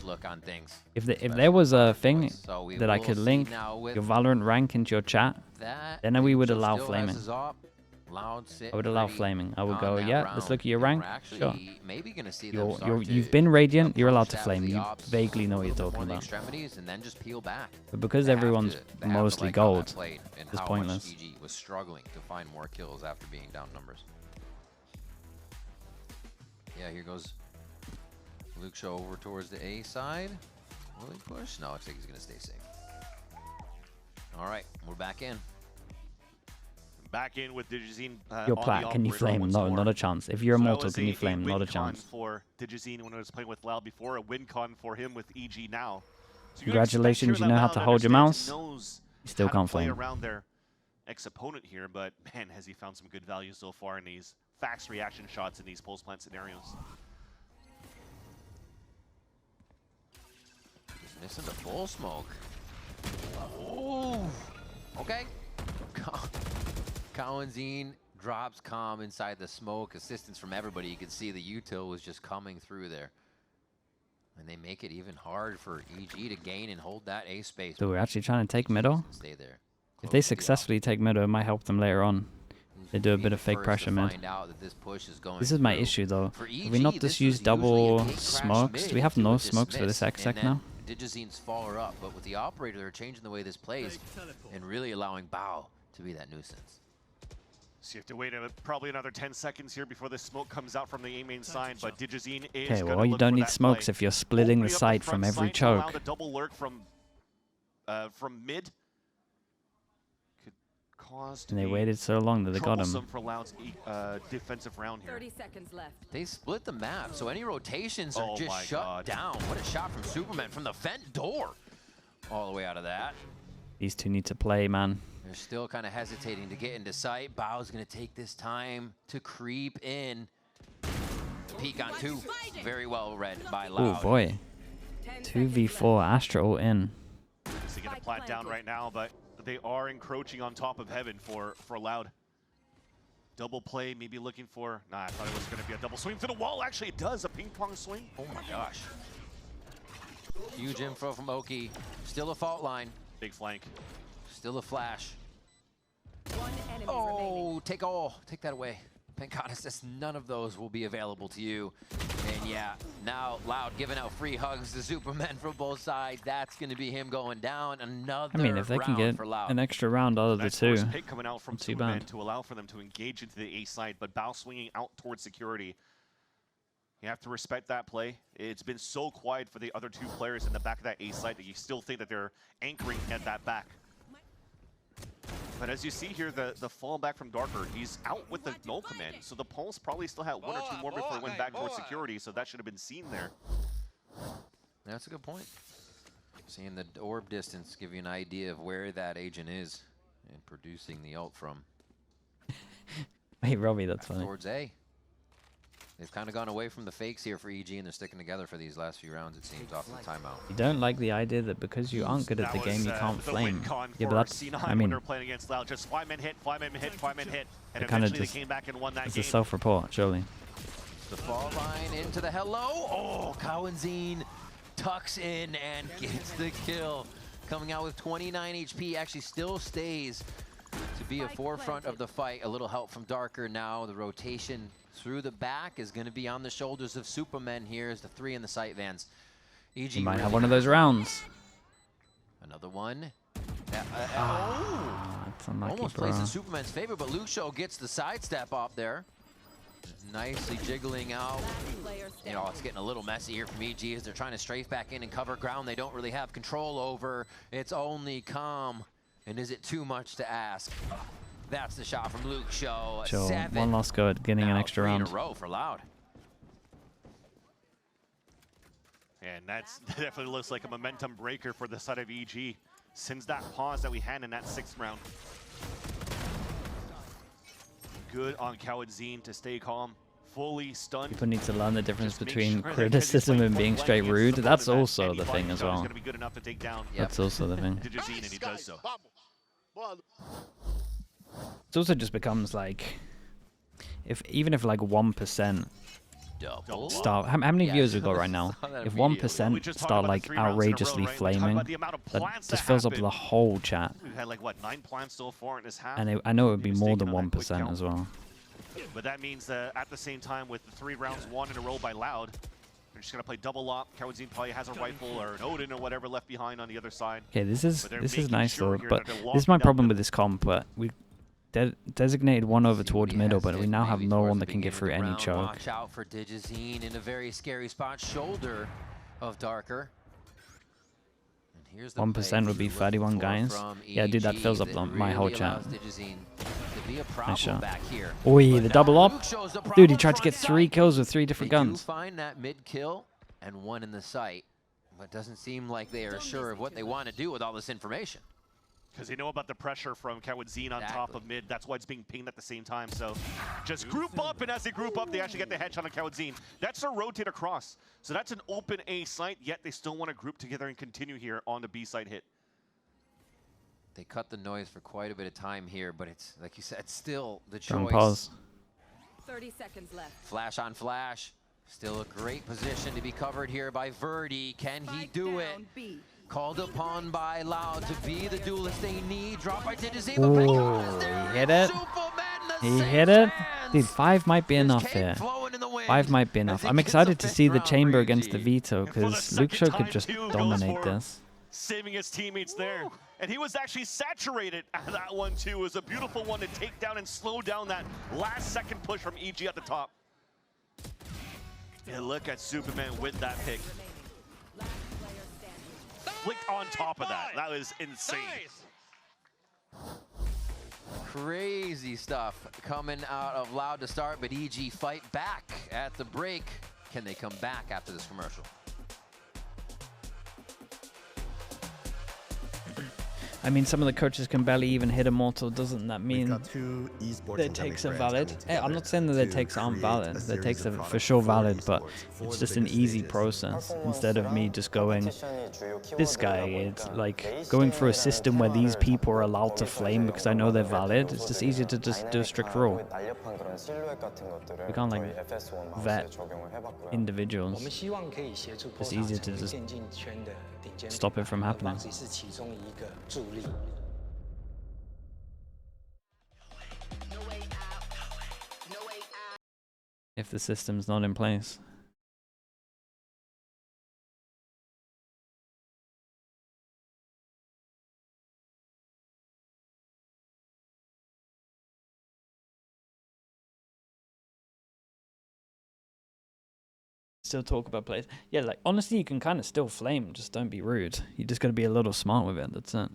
If there was a thing that I could link your Valorant rank into your chat, then we would allow flaming. I would allow flaming. I would go, yeah, let's look at your rank. Sure. You've been Radiant, you're allowed to flame. You vaguely know what you're talking about. But because everyone's mostly gold, it's pointless. EG was struggling to find more kills after being down numbers. Yeah, here goes Luke Shaw over towards the A side. Will he push? No, looks like he's going to stay safe. All right, we're back in. Back in with Digizine. Your plat, can you flame? No, not a chance. If you're immortal, can you flame? Not a chance. For Digizine when I was playing with Loud before, a win con for him with EG now. So Congratulations, you know how to hold your mouse. You still can't play flame. Around their ex-opponent here, but man, has he found some good value so far in these fast reaction shots in these pulse plant scenarios. Just missing the full smoke. Oh, okay. Kawenzine drops Calm inside the smoke. Assistance from everybody. You can see the util was just coming through there. And they make it even hard for EG to gain and hold that A space. So we're actually trying to take middle. Stay there. If they successfully take middle, it might help them later on. They do a bit of fake pressure mid. This is my issue though. Have we not just used double smokes? Do we have no smokes for this exec now? Digizine's follower up, but with the operator, they're changing the way this plays and really allowing Bao to be that nuisance. So you have to wait probably another 10 seconds here before the smoke comes out from the A main side, but Digizine is okay, well, you don't need smokes if you're splitting the site from every choke. Allow the double lurk from mid. Could cause and they waited so long that they got him. For Loud's defensive round here. 30 seconds left. They split the map, so any rotations are just shut down. What a shot from Superman from the vent door. All the way out of that. These two need to play, man. They're still kind of hesitating to get into sight. Bao's going to take this time to creep in. Peek on two. Very well read by Loud. Oh, boy. 2v4 Astra all in. So going to plant down right now, but they are encroaching on top of Heaven for Loud. Double play, maybe looking for... Nah, I thought it was going to be a double swing to the wall. Actually, it does. A ping-pong swing. Oh, my gosh. Huge info from Oki. Still a fault line. Big flank. Still a flash. One enemy remaining. Take that away. Pancata says none of those will be available to you. And yeah, now Loud giving out free hugs to Superman from both sides. That's going to be him going down. Another I mean, if they can get an extra round out of the two, pick coming out from Superman to allow for them to engage into the A side, but Bao swinging out towards security. You have to respect that play. It's been so quiet for the other two players in the back of that A side that you still think that they're anchoring at that back. But as you see here, the fallback from Darker, he's out with the null command. So the Pulse probably still had one or two more before it went back towards security, so that should have been seen there. That's a good point. Seeing the orb distance give you an idea of where that agent is and producing the ult from. Hey, Robbie, that's funny. Towards A. They've kind of gone away from the fakes here for EG, and they're sticking together for these last few rounds, it seems, off the timeout. You don't like the idea that because you aren't good at the game, you can't flame. Yeah, but that's, I mean, playing against Loud, just 5-man hit, and eventually they came back and won that game. It's a self-report, surely. The fall line into the hello. Oh, Kawenzine tucks in and gets the kill. Coming out with 29 HP, actually still stays to be a forefront of the fight. A little help from Darker now. The rotation through the back is going to be on the shoulders of Supermen here as the three in the sight vans. EG might have one of those rounds. Another one. That's unlucky, almost plays in Superman's favor, but Lucio gets the sidestep off there. Nicely jiggling out. You know, it's getting a little messy here from EG as they're trying to strafe back in and cover ground they don't really have control over. It's only Calm. And is it too much to ask? That's the shot from Luke Shaw. One last go at getting an extra round. In a row for Loud. And that definitely looks like a momentum breaker for the side of EG since that pause that we had in that 6th round. Good on Kawenzine to stay calm. Fully stunned. People need to learn the difference between criticism and being straight rude. That's also the thing as well. That's also the thing. And he does so. It also just becomes like, even if like 1% start, how many viewers we got right now? If 1% start like outrageously flaming, that just fills up the whole chat. We've had like what, 9 plants so far in this half. And I know it would be more than 1% as well. But that means that at the same time, with the 3 rounds won in a row by Loud, they're just gonna play double op. Kawenzine probably has a rifle or an Odin or whatever left behind on the other side. Okay, this is nice though, but this is my problem with this comp. But designated one over towards He middle, has but we hit now have maybe no towards one the that can get through beginning any of the round. choke. Watch out for Digizine in a very scary spot, shoulder of Darker. And here's the 1% would be 31 guys. Yeah, dude, that fills up my whole chat. Nice shot. Oi, the double up. Dude, he tried to get 3 kills with 3 different guns. Find that mid kill and 1 in the sight, but it doesn't seem like they are sure of what they want to do with all this information. Because they know about the pressure from Kawadzine on top of mid. That's why it's being pinged at the same time. So just group up, and as they group up, they actually get the headshot on Kawadzine. That's a rotate across. So that's an open A site, yet they still want to group together and continue here on the B side hit. They cut the noise for quite a bit of time here, but it's, like you said, still the Strong choice. pause. 30 seconds left. Flash on flash. Still a great position to be covered here by Verdi. Can he do it? Called upon by Loud to be the duelist they need. Drop by Digizine. He hit it. He hit it. Dude, 5 might be enough here. 5 might be enough. I'm excited to see the chamber against the Veto, because Luke Show could just dominate this. Saving his teammates there. And he was actually saturated at that one too. It was a beautiful one to take down and slow down that last second push from EG at the top. And look at Superman with that pick. Flicked on top of that. That was insane. Crazy stuff coming out of Loud to start, but EG fight back at the break. Can they come back after this commercial? I mean, some of the coaches can barely even hit Immortal. Doesn't that mean their takes are valid? Hey, I'm not saying that their takes aren't valid. Their takes are for sure valid, but it's just an easy process. Instead of me just going, this guy, it's like going through a system where these people are allowed to flame because I know they're valid. It's just easier to just do a strict rule. We can't like vet individuals. It's easier to just stop it from happening. If the system's not in place. Still talk about plays. Yeah, like honestly, you can kind of still flame. Just don't be rude. You just got to be a little smart with it. That's it.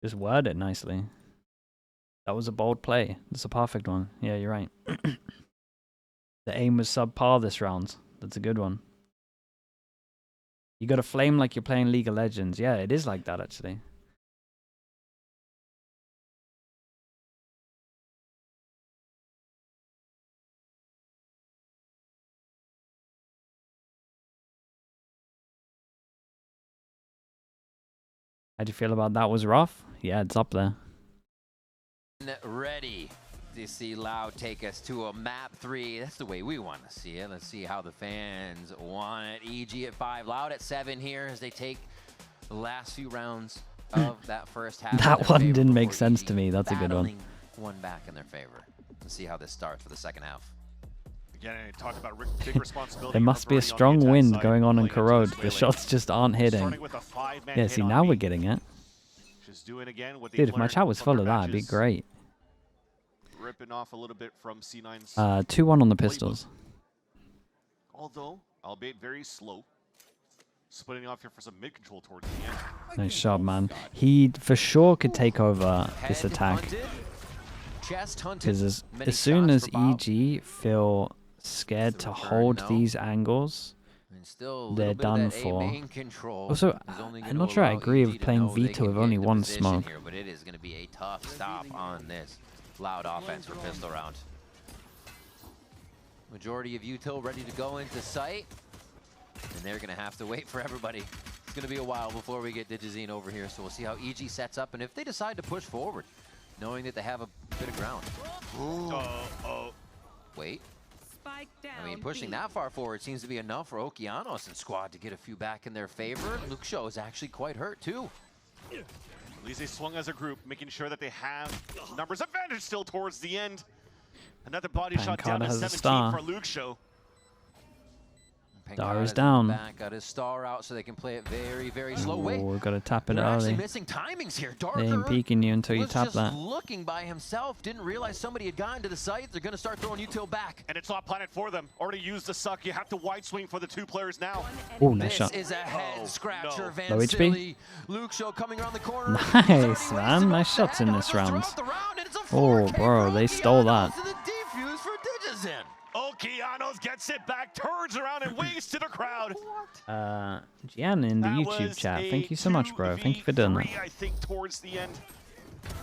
Just word it nicely. That was a bold play. That's a perfect one. Yeah, you're right. The aim was subpar this round. That's a good one. You got to flame like you're playing League of Legends. Yeah, it is like that actually. How'd you feel about that? Was rough? Yeah, it's up there. Ready to see Loud take us to a map 3. That's the way we want to see it. Let's see how the fans want it. EG at 5, Loud at 7 here as they take the last few rounds of that first half. That one didn't make sense to me. That's a good one. One back in their favor. Let's see how this starts for the second half. Again, I talk about big responsibility. There must be a strong wind going on in Corrode. The shots just aren't hitting. Yeah, see, now we're getting it. Dude, if my chat was full of that, it'd be great. Ripping off a little bit from C9's 2-1 on the pistols. Although, albeit very slow. Splitting off here for some mid-control towards the end. Nice shot, man. He for sure could take over this attack. Because as soon as EG feel scared to hold these angles, they're done for. Also, I'm not sure I agree with playing Veto with only one smoke. Here, but it is going to be a tough stop on this Loud offense for pistol round. Majority of Util ready to go into sight, and they're going to have to wait for everybody. It's going to be a while before we get Digizine over here, so we'll see how EG sets up, and if they decide to push forward, knowing that they have a bit of ground. Wait. I mean, pushing that far forward seems to be enough for Okeanos and squad to get a few back in their favor. Luke Show is actually quite hurt, too. At least they swung as a group, making sure that they have numbers advantage still towards the end. Another body shot down to has a 17 star. for Luke Show. Star is Pancada's in the down. back, got his star out so they can play it very, very slow. Wait, Oh, we've got to tap it they're actually early. missing timings here. They ain't Darker peeking you until you was tap just that. looking by himself, didn't realize somebody had gotten to the site. They're going to start throwing util back. And it's not planned for them. Already used the suck. You have to wide swing for the 2 players now. Oh, nice This shot. is a head scratcher. no. Van Low HP. Silly. Luke Show coming around the corner. Nice, man. Nice shots in this round. Oh, bro, they stole that. Okeanos gets it back, turns around and waves to the crowd. Gian in the That YouTube was chat. a Thank you so much, bro. Thank you for doing that. 2v3, I think towards the end.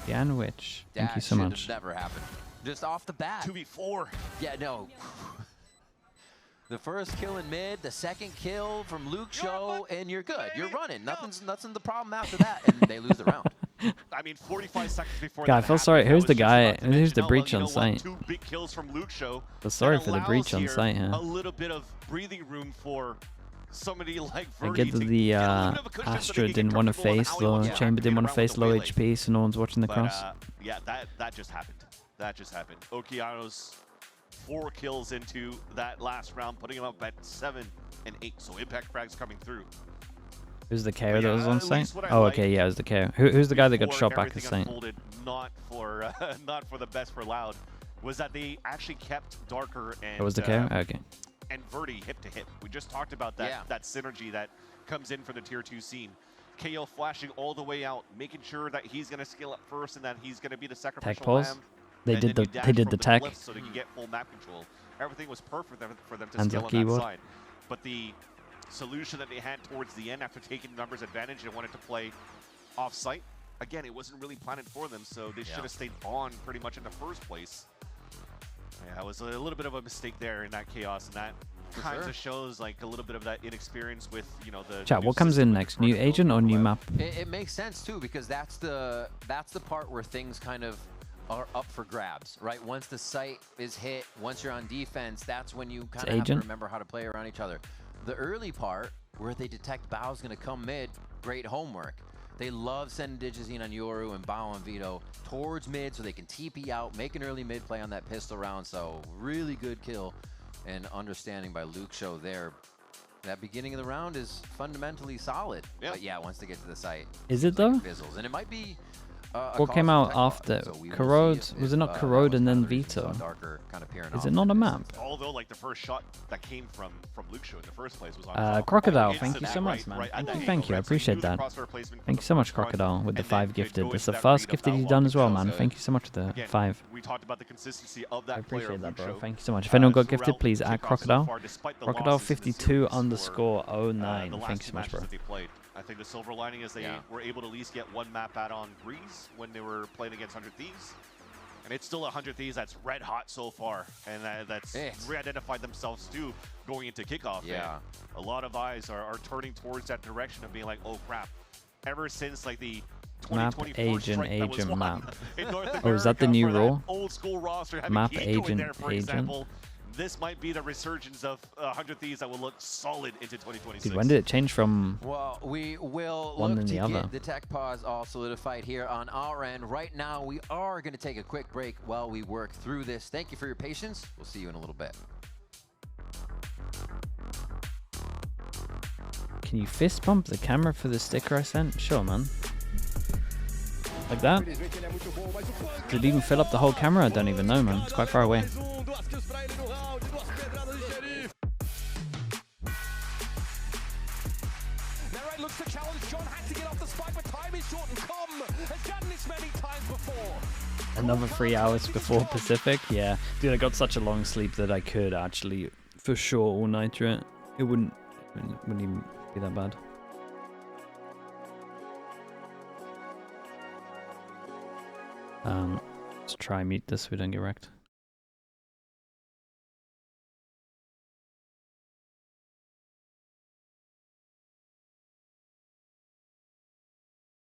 Gian Witch. Thank you That so should much. have never happened. Just off the bat. 2v4. Yeah, no. The first kill in mid, the second kill from Luke Show, and you're good. You're running. Nothing's the problem after that, and they lose the round. I mean, 45 seconds before God, I that feel happened, sorry. I Who's was the just guy? about to Who's mention, the oh, breach well, on you know what? site? 2 big kills from Luke Show. Feel sorry That for the allows breach on here site here. A little bit of breathing room for somebody like I Verdi get to that the get a little bit of a cushion so Astra they can didn't get want to comfortable with face, how he wants the to Chamber act didn't want to around with face the low waylaid. HP, so no one's watching the But, cross. yeah, that just happened. That just happened. Okeanos 4 kills into that last round, putting him up at 7 and 8. So impact frags coming through. Who's the KO But that yeah, was on at site? least what I Oh, like okay, yeah, it was the KO. Who's the guy that got before shot back at everything site? unfolded, not for not for the best for Loud, was that they actually kept Darker and That was the KO? Okay. and Verdi hip to hip. We just talked about that Yeah. that synergy that comes in for the tier 2 scene. KO flashing all the way out, making sure that he's going to scale up first and that he's going to be the sacrificial pause. lamb. They and did then the you dash they did from the tech. cliff so they can get full map control. Everything was perfect for them to Hands scale up on keyboard. that side. But the solution that they had towards the end after taking numbers advantage and wanted to play off-site, again, it wasn't really planned for them, so they should have stayed on pretty much in the first place. Yeah, it was a little bit of a mistake there in that chaos, and that kind of shows like a little bit of that inexperience with, you know, the Chat, new what comes system in with the next? New current build agent or for new Loud. map? It makes sense too, because that's the part where things kind of are up for grabs, right? Once the site is hit, once you're on defense, that's when you kind of have to agent. remember how to play around each other. The early part, where they detect Bao's going to come mid, great homework. They love sending Digizine on Yoru and Bao on Vito towards mid so they can TP out, make an early mid play on that pistol round. So really good kill and understanding by Luke Show there. That beginning of the round is fundamentally solid. Yeah. But yeah, once they get to the site, Is it it's like though? fizzles. And it might be a What cause came of out tech bug, after? so we will Corrode? see Was it not that Corode was and kind then of the reason we saw Vito? Darker kind of appearing Is off it not a in this map? instance. Although, like, the first shot that came from Luke Show in the first place was on Crocodile, It's thank the you back so much, right- man. right at Thank the you, angle, thank you. I right? So he appreciate knew the that. crosshair placement Thank from you so the much, front, Crocodile, with the and then 5 could gifted. go That's into the that first read of gifted that you've done as well, walking man. show. Thank you so much for the Again, 5. we talked about the consistency of that I player appreciate of that, Luke bro. Show. Thank you so much. If anyone got gifted, Throughout please Kickoff add so Crocodile. far, despite the Crocodile losses in the 52 series for, underscore the 09. last Thank you two so much, matches bro. that they played. I think the silver lining is they were able to at least get one map out on Breeze when they were playing against 100 Thieves. And it's still 100 Thieves that's red hot so far. And that's re-identified themselves too going into Kickoff. Yeah. And a lot of eyes are turning towards that direction of being like, oh crap. Ever since like the Map 2024 strike that was agent won map. in North Oh, is that the America new for that rule? old school roster having Map Kiko in agent there, for agent? example. This might be the resurgence of 100 Thieves that will look solid into 2026. Dude, when did it change from Well, we will one look than to the other? get the tech pause all solidified here on our end. Right now, we are going to take a quick break while we work through this. Thank you for your patience. We'll see you in a little bit. Can you fist bump the camera for the sticker I sent? Sure, man. Like that? Did it even fill up the whole camera? I don't even know, man. It's quite far away. Looks to challenge. John had to get off the spike, but time is short, and Com has done this many times before. Another 3 hours before Pacific? Yeah. Dude, I got such a long sleep that I could actually, for sure, all-nighter it. It wouldn't even be that bad. Let's try mute this so we don't get wrecked.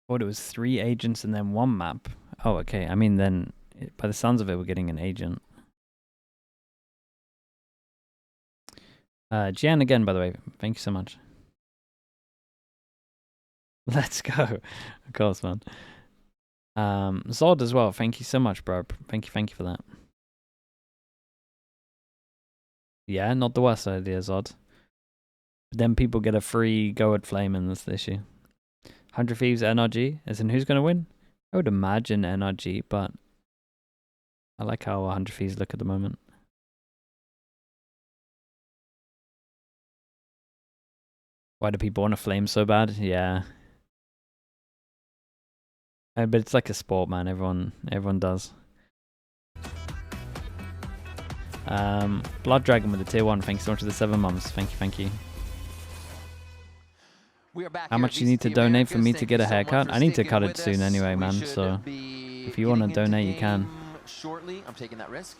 Thought it was 3 agents and then 1 map. Oh, okay. I mean, then, by the sounds of it, we're getting an agent. Gian again, by the way. Thank you so much. Let's go. Of course, man. Zod as well. Thank you so much, bro. Thank you for that. Yeah, not the worst idea, Zod. But then people get a free go at Flame, and that's the issue. 100 Thieves, NRG. As in, who's going to win? I would imagine NRG, but I like how 100 Thieves look at the moment. Why do people want to Flame so bad? Yeah. But it's like a sport, man. Everyone does. Blood Dragon with the tier 1. Thanks so much for the 7 months. Thank you. We are back How here much at you need to VCT donate for Americas. me to Thank get you a so much haircut? for I need to sticking cut it with soon us. anyway, We man. should So be if you want to getting into donate, you can. game shortly, I'm taking that risk.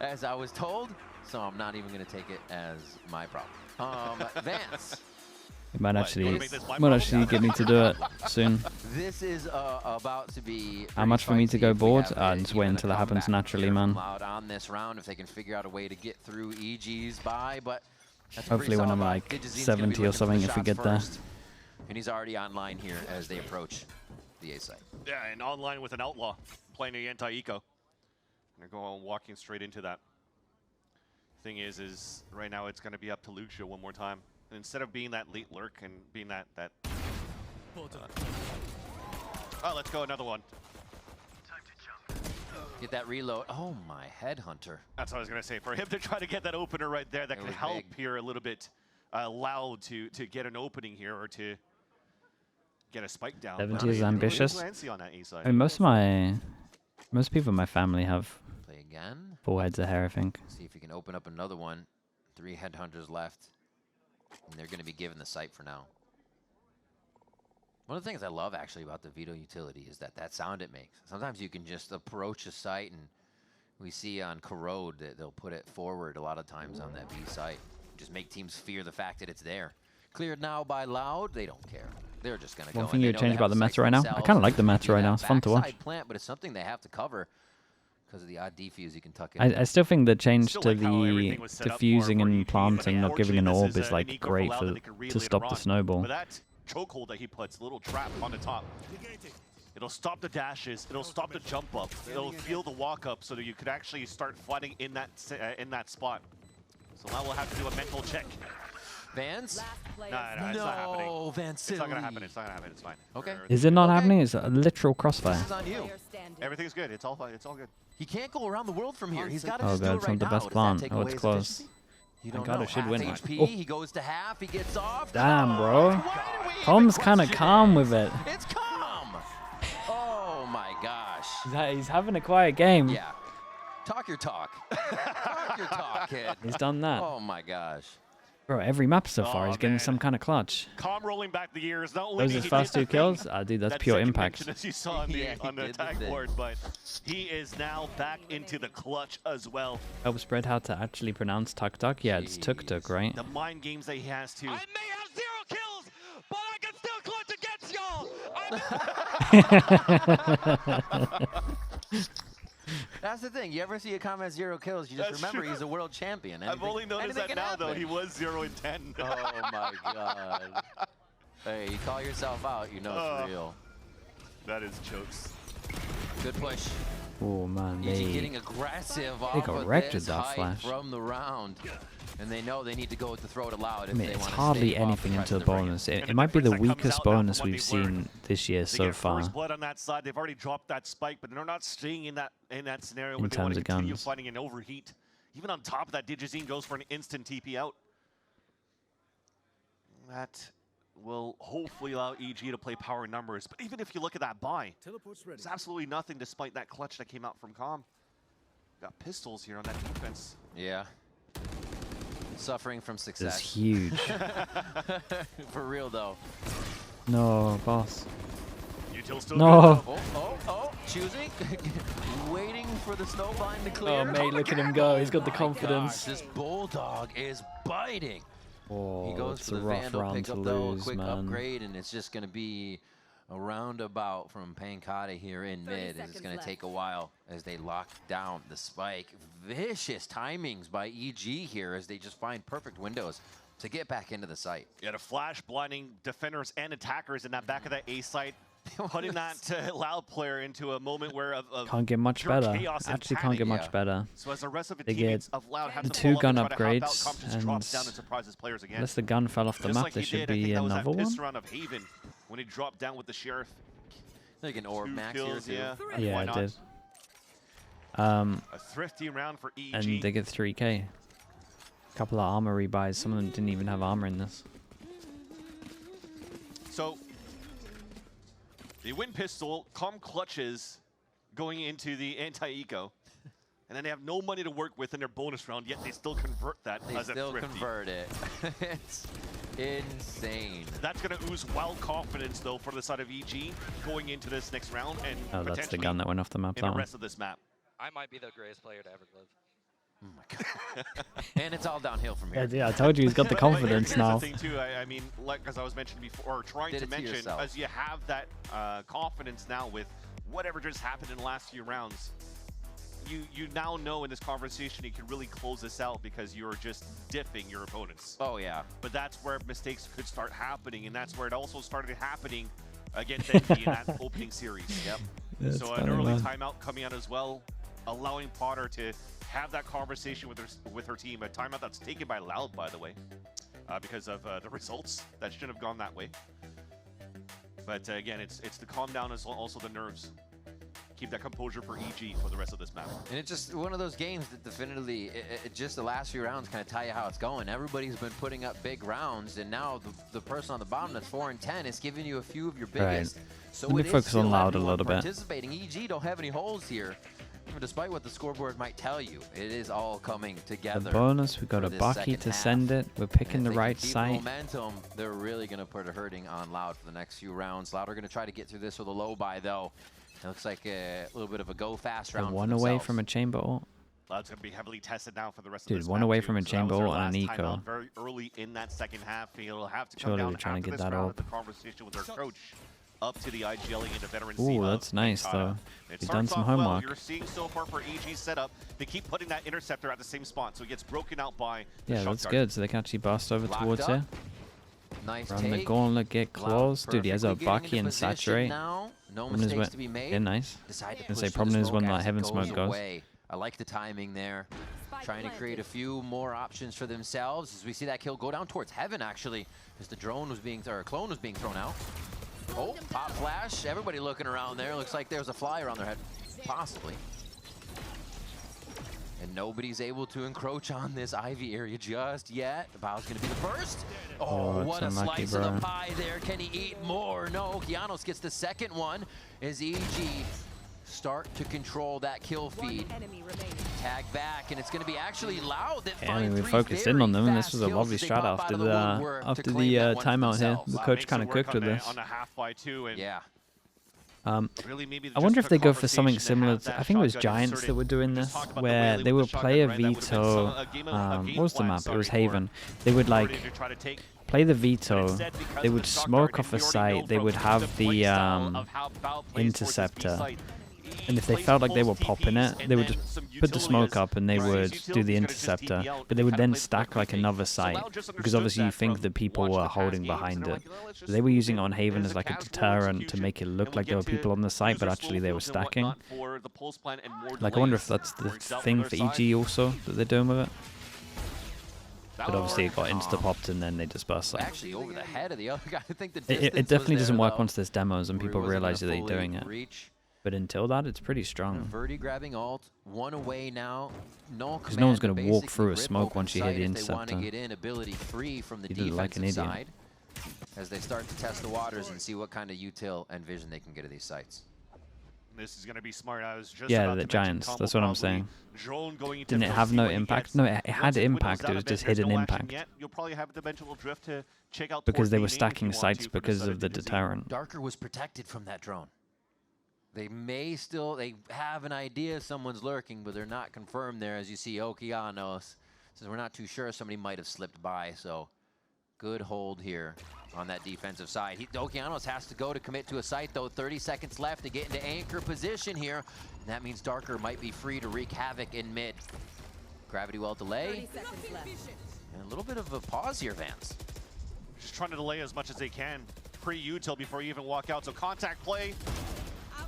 As I was told, so I'm not even going to take it as my problem. Vance. It might actually problem? get me to do it soon. This is about to be. How much for me to go board? Just wait wait until it happens naturally, man. Loud on this round, if they can figure out a way to get through EG's by, but that's Hopefully when I'm like 70 or something, if we get there. And he's already online here as they approach the A site. Yeah, and online with an outlaw playing the anti-eco. They're going walking straight into that. Thing is right now it's going to be up to Lucio one more time. And instead of being that late lurk and being that oh, let's go another one. Get that reload. Oh my, headhunter. That's what I was gonna say. For him to try to get that opener right there, that could help big. here a little bit. Loud to get an opening here or to get a spike down. 70 is ambitious. On that A side. I mean, most people in my family have Play again. full heads of hair, I think. See if he can open up another one. 3 headhunters left. And they're going to be given the site for now. One of the things I love actually about the veto utility is that sound it makes. Sometimes you can just approach a site, and we see on Corrode that they'll put it forward a lot of times on that B site. Just make teams fear the fact that it's there. Cleared now by Loud, they don't care. They're just going to go. One thing you would change about the meta right now? I kind of like the meta right now. It's fun to watch. Plant, but it's something they have to cover because of the odd defuse you can tuck in. I still think the change Still to like how the everything was set up diffusing for and EP, planting, but not giving an unfortunately orb this is like Nico great Falau for that they can read to later stop the on. snowball. But that chokehold that he puts, little trap on the top. It'll stop the dashes. It'll stop the jump up. It'll feel the walk up so that you could actually start fighting in that spot. So now we'll have to do a mental check. Vance? No, it's not happening. No, Vance. It's not gonna happen. It's not gonna happen. It's fine. Okay. Is it not Okay. happening? It's a literal crossfire. This is on you. Everything's good. It's all fine. It's all good. He can't go around the world from here. He's got to Oh just god, do it it's right not the now. best Does plan. that take Oh, away it's his close. efficiency? You Thank don't God know. it should Half win. HP, Oh. he goes to half, he gets off. Damn, bro. Why did we even Com's kind of question calm it? with it. It's calm. Oh my gosh. He's having a quiet game. Yeah. Talk your talk. Talk your talk, kid. He's done that. Oh my gosh. Bro, every map so far, he's getting man. some kind of clutch. Calm rolling back the years. Not only Those did his he first did 2 the kills? thing, Dude, that's that pure second impact. mention, as you saw on the, Yeah, he on the did the attack thing. board, but he is now back into the clutch as well. Help spread how to actually pronounce tuk tuk. Yeah, it's tuk tuk, right? The mind games that he has to. I may have 0 kills, but I can still clutch against y'all. That's the thing. You ever see a comment 0 kills, you just That's remember true. he's a world champion. I've only noticed anything that can now, though. happen. He was 0 and 10. Oh my god. Hey, you call yourself out, you know it's real. That is jokes. Good push. Oh man, EG getting aggressive they off got of wrecked this with that height flash. from the round. And they know they need to go with the throw it loud if I mean, they it's want to hardly stave off anything the into a pressure they're bringing. bonus. And It the might be the difference that comes weakest out now from bonus what we've they've seen learned. this year They so get far. first blood on that side. They've already dropped that spike, but they're not staying in that scenario In where they want terms to of continue guns. fighting and overheat. Even on top of that, Digizine goes for an instant TP out. That will hopefully allow EG to play power numbers. But even if you look at that buy, there's absolutely nothing despite that clutch that came out from Com. Got pistols here on that defense. Yeah. Suffering from This is success. huge. For real though. No, boss. Util still No. Oh, choosing. Waiting for the snowblind to clear. Oh, mate, look at him go. He's got the My confidence. gosh, this bulldog is biting. Oh, He goes it's for a the rough Vandal round to pickup though, a lose, quick man. upgrade, and it's just going to be a roundabout from Pankata here in 30 mid. It's seconds going to left. take a while as they lock down the spike. Vicious timings by EG here as they just find perfect windows to get back into the site. You had a flash blinding defenders and attackers in that back of that A site. putting that Loud player into a moment where of Can't get much pure better. chaos and Actually, can't get panic. much better. So as the rest of the They teammates get of Loud have the to 2 pull up gun and try to help out, upgrades, Comp just drops down and surprises players again. Unless the gun fell off the Just map, like there he should did, I be think that was another that piss one. run of Haven when he dropped down with the Sheriff. Like an orb 2 max kills, here too. yeah. Yeah, Why it not? did. A thrifty round for EG. And they get 3k. Couple of armor rebuys. Some of them didn't even have armor in this. So they win pistol, Calm clutches going into the anti-eco, and then they have no money to work with in their bonus round, yet they still convert that They as a still thrifty. convert it. It's insane. That's going to ooze wild confidence, though, for the side of EG going into this next round and Oh, that's the potentially gun that went off the map. in That the one. rest of this map. I might be the greatest player to ever live. Oh my god. And it's all downhill from here. Yeah, I told you he's got the But confidence here's now. the thing, too. I mean, like as I was mentioning before, or trying Did to it to mention, yourself. as you have that confidence now with whatever just happened in the last few rounds, you now know in this conversation you can really close this out because you're just diffing your opponents. Oh yeah. But that's where mistakes could start happening, and that's where it also started happening against Envy in that opening series. Yep. That's So funny, an early man. timeout coming out as well, allowing Potter to have that conversation with her team. A timeout that's taken by Loud, by the way, because of the results. That shouldn't have gone that way. But again, it's the calm down as well, also the nerves. Keep that composure for EG for the rest of this map. And it's just one of those games that definitively, just the last few rounds kind of tell you how it's going. Everybody's been putting up big rounds, and now the person on the bottom that's 4 and 10 is giving you a few of your biggest. So Let me it is focus on still Loud a everyone little bit. participating. EG don't have any holes here. Despite what the scoreboard might tell you, it is all coming together. The bonus, we got for a this Bucky second to half. send it. We're And picking if the they right can keep site. momentum, they're really going to put a hurting on Loud for the next few rounds. Loud are going to try to get through this with a low buy, though. It looks like a little bit of a go fast They're round. one for away themselves. from a chamber ult. Loud's going to be heavily tested now for the rest Dude, of this one map away too. from a So that chamber was their ult and an last eco. timeout very early in that second half. It'll have to come Surely down they're trying to after get this that round up. of the conversation with their coach up to the IGLing and the veteran Ooh, that's nice, though. You've done some homework. You're seeing so far for EG setup. They keep putting that interceptor at the same spot, so it gets broken out by the Yeah, shot that's guard. good. So they can actually bust over Locked towards up. here. Nice Run the take. gauntlet, get Loud close. Dude, he has a perfectly getting Bucky into and position saturate. now. No Problem is mistakes when- to be made. Yeah, nice. Decide to Gonna push say through problem the is when smoke that as it heaven goes smoke goes. away. I like the timing there. Trying to create a few more options for themselves as we see that kill go down towards heaven, actually, as the drone was being, or clone was being thrown out. Oh, pop flash. Everybody looking around there. Looks like there's a flyer on their head, possibly. And nobody's able to encroach on this Ivy area just yet. Bao's going to be the first. Oh, that's what a unlucky, slice of bro. the pie there. Can he eat more? No, Kianos gets the second one as EG start to control that kill feed. Enemy remaining. Tag back, and it's going to be actually Loud that Yeah, I mean, finds we three focused in very on them, and this fast was a kills lovely as they strat pop out after of the woodwork to after claim the that one for timeout here. themselves. The Wow, coach makes kind it of work cooked on with the- this. on a half by two, and Yeah. really maybe I wonder just if they a go for something conversation to similar. have To, that I think it was shotgun Giants inserted. that were doing We this, just talked about the where way they would with the play a shotgun, right? That would've been veto. a game What was the plan, map? It was sorry, Haven. for They would like Birdie to try to take. play the But veto. instead, because They of would the shot smoke guard, off a and we already know site. They from would have play the style of how Bao plays towards his B interceptor. site, And if they plays felt like they pulse were popping TPs it, and they would then just some put the smoke utilities. up and they Right. would His do utilities the gonna just interceptor. TP out But they and would kinda then play the stack like quick another game. So site. Loud just Because understood obviously you that think from the people watching were the past holding games, behind and they're it. like, "Well, let's So just they were move using in on Haven as as a like a casual deterrent to execution, make it look and we like there were get to people on the site, use but our actually they were slow fields and stacking. whatnot for the pulse plan and more Like I wonder if delays. that's the Works out thing for for their EG also that they're doing with it. But Valorant. obviously it got insta-popped and then they just bust. Like, Actually, over the head of the other guy. I think the it distance definitely was doesn't there, work though, once there's demos and where he people wasn't realize that gonna they're fully doing it. reach. But until that, it's pretty strong. Verdi grabbing alt, one away now. No Because no one's going gonna to walk through a smoke once you hit the They want to interceptor. get in ability free from the You did it like an defensive idiot. side as they start to test the waters and see what kind of util and vision they can get at these sites. This is going to be smart. I was just Yeah, about the to Giants, mention that's what I'm combo saying. probably drone going into Didn't it field, have see no what he impact? gets. No, it had Once windows impact, out it a was bit, just there's hidden no action impact. yet. You'll probably have a dimensional drift to check out Because towards they B were main if you stacking want sites to for because side of the DZ. deterrent. Darker was protected from that drone. They may still, they have an idea someone's lurking, but they're not confirmed there. As you see, Okeanos says we're not too sure. Somebody might have slipped by, so good hold here on that defensive side. Okeanos has to go to commit to a site, though. 30 seconds left to get into anchor position here. And that means Darker might be free to wreak havoc in mid. Gravity well 30 delay. seconds left. And a little bit of a pause here, Vance. Just trying to delay as much as they can. pre-util before you even walk out. So contact play.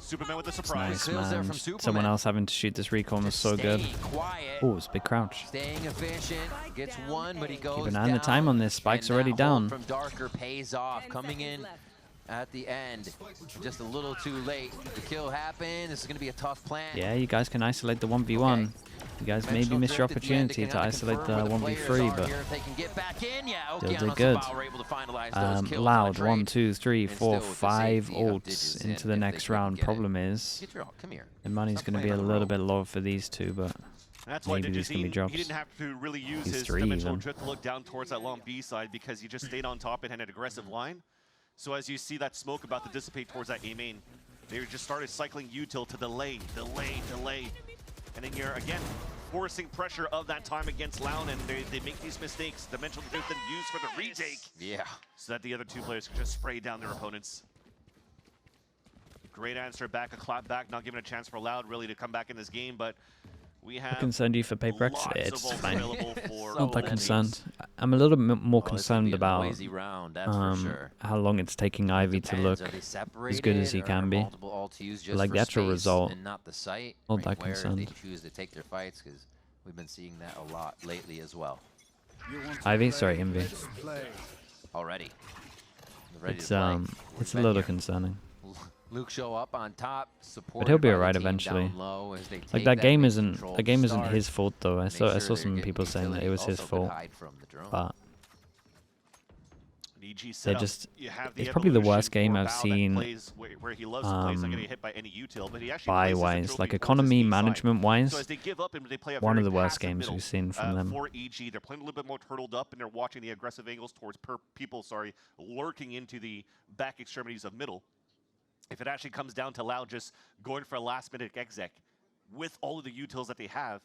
Superman with the surprise. Nice, man. From Superman. Someone else having to shoot this recon was so good. Quiet, Oh, it's a big crouch. staying efficient, gets one, but he goes Keep an eye on the time on this. Spike's and already that hold down. From Darker pays off, coming in at the end, just a little too late. The kill happened. This is going to be a tough plant. Yeah, you guys can isolate the 1v1. You guys maybe missed your opportunity to isolate the 1v3, but still did good. Loud, 1, 2, 3, 4, 5 ults into the next round. Problem is, the money's going to be a little bit low for these two, but that's why maybe these can be drops. He didn't have to really use These his three dimensional even. drift to look down towards that long B side because he just stayed on top and had an aggressive line. So as you see that smoke about to dissipate towards that A main, they just started cycling util to delay. And then you're, again, forcing pressure of that time against Loud, and they make these mistakes. Dimensional drift then used for the retake. Yeah. So that the other two players can just spray down their opponents. Great answer back, a clap back, not giving a chance for Loud really to come back in this game, but we have concerned you for paper X. lots It's of ults fine. available for Not that all concerned. teams. I'm a little bit more Oh, this is concerned gonna be a about noisy round, that's for sure. how long it's taking Ivy to Depends, look are they as good as he separated, can or be. multiple ults used just Like for the actual space result, and not the site, not right, that where concerned. they choose to take their fights, because we've been seeing that a lot lately as well. Ivy, sorry, Envy. Already. Ready It's to play. it's a We've been little here. concerning. Luke show up on top, But he'll be supported by the alright team eventually. down low as they Like take that game big isn't controlled start. his fault though. I Make saw sure some they're getting people saying that it utility. was his Also could fault. hide from the drone. But EG they're setup, just you have it's the probably the evolution worst game for I've Val that seen plays where he loves to play. He's not getting hit by any util, but he actually buy places the wise, trophy like towards economy his B side. management So wise. as they give up and they play a One very of the worst passive games middle, we've seen from them. For EG, they're playing a little bit more turtled up and they're watching the aggressive angles towards people lurking into the back extremities of middle. If it actually comes down to Loud just going for a last-minute exec with all of the utils that they have,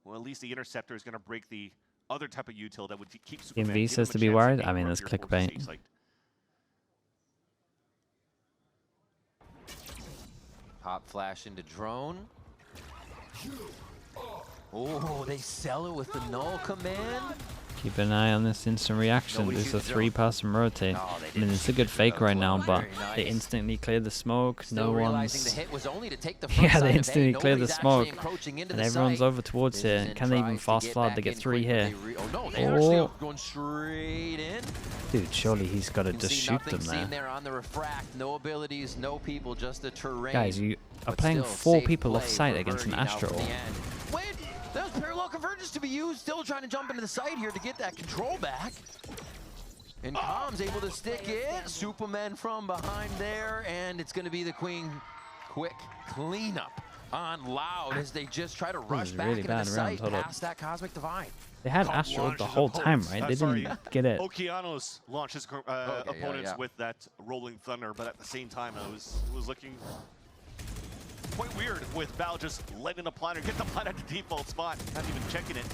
well, at least the interceptor is going to break the other type of util that would keep Superman. V give says him a to be chance worried. get I mean, up that's here towards the clickbait. safe side. Pop flash into drone. Oh, they sell it with the null command. Keep an eye on this instant reaction. Nobody's There's a using drone. 3-person rotate. No, they I mean, didn't it's a shoot good it fake through right that now, well. but Very they nice. instantly cleared the smoke. Still No realizing one's. the hit was only to take the front Yeah, side they of A. instantly cleared the Nobody's actually smoke, encroaching into and the everyone's site. over towards This is it. in Can they even tries to fast get flood back to get in 3 quick, but here? they oh no, they actually Oh, are going straight in. dude, surely he's got to You can just see shoot nothing them seen there. there on the refract. No abilities, no people, just the terrain. Guys, you are But playing still, 4 safe people play off site for against an Verdi now Astro. from the end. Wait, that was parallel convergence to be used. Still trying to jump into the site here to get that control back. And Com's able to stick it. Superman from behind there, and it's going to be the Queen quick cleanup on Loud as they just try to rush is back really into bad the round. site Hold up. past that Cosmic Divide. They had Com Astro the launches whole time, opponents. right? They didn't get it. Okeanos launches opponents with that Rolling Thunder, but at the same time, it was looking quite weird with Val just letting the planner get the planner at the default spot, not even checking it.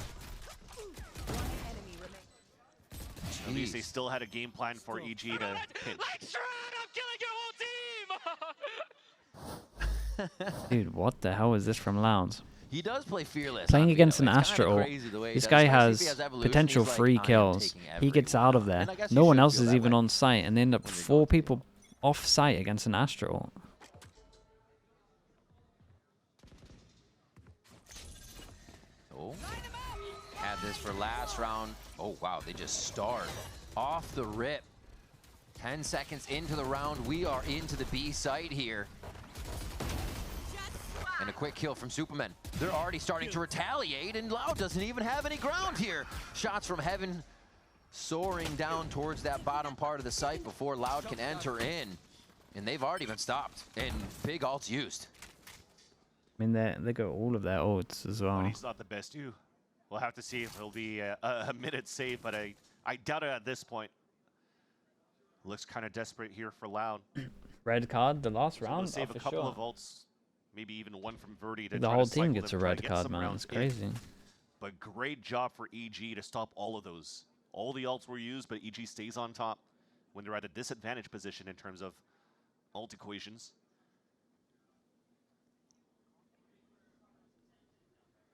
At least they still had a game plan for EG to pinch. I'm killing your whole team! Dude, what the hell is this from Lounds? He does play fearless. Playing on against Vito. an It's kinda Astro, crazy the way he this does, guy especially if he has evolution. potential He's like, free I am kills. taking He gets everyone out of out. there. And I guess you No one should else feel is that even way on site, and they end up when you're 4 going through people off site against an Astro. Oh, had this for last round. Oh, wow, they just start off the rip. 10 seconds into the round, we are into the B site here. And a quick kill from Superman. They're already starting to retaliate, and Loud doesn't even have any ground here. Shots from heaven soaring down towards that bottom part of the site before Loud can enter in. And they've already been stopped, and big ults used. I mean, they got all of their ults as well. But he's not the best you. We'll have to see if it'll be a minute save, but I doubt it at this point. Looks kind of desperate here for Loud. Red card, the last So round? we'll save Oh, a for couple sure. of ults, maybe even one from Verdi to The try whole to team cycle gets a them, try red to get card, some man. rounds It's in. crazy. But great job for EG to stop all of those. All the ults were used, but EG stays on top when they're at a disadvantaged position in terms of ult equations.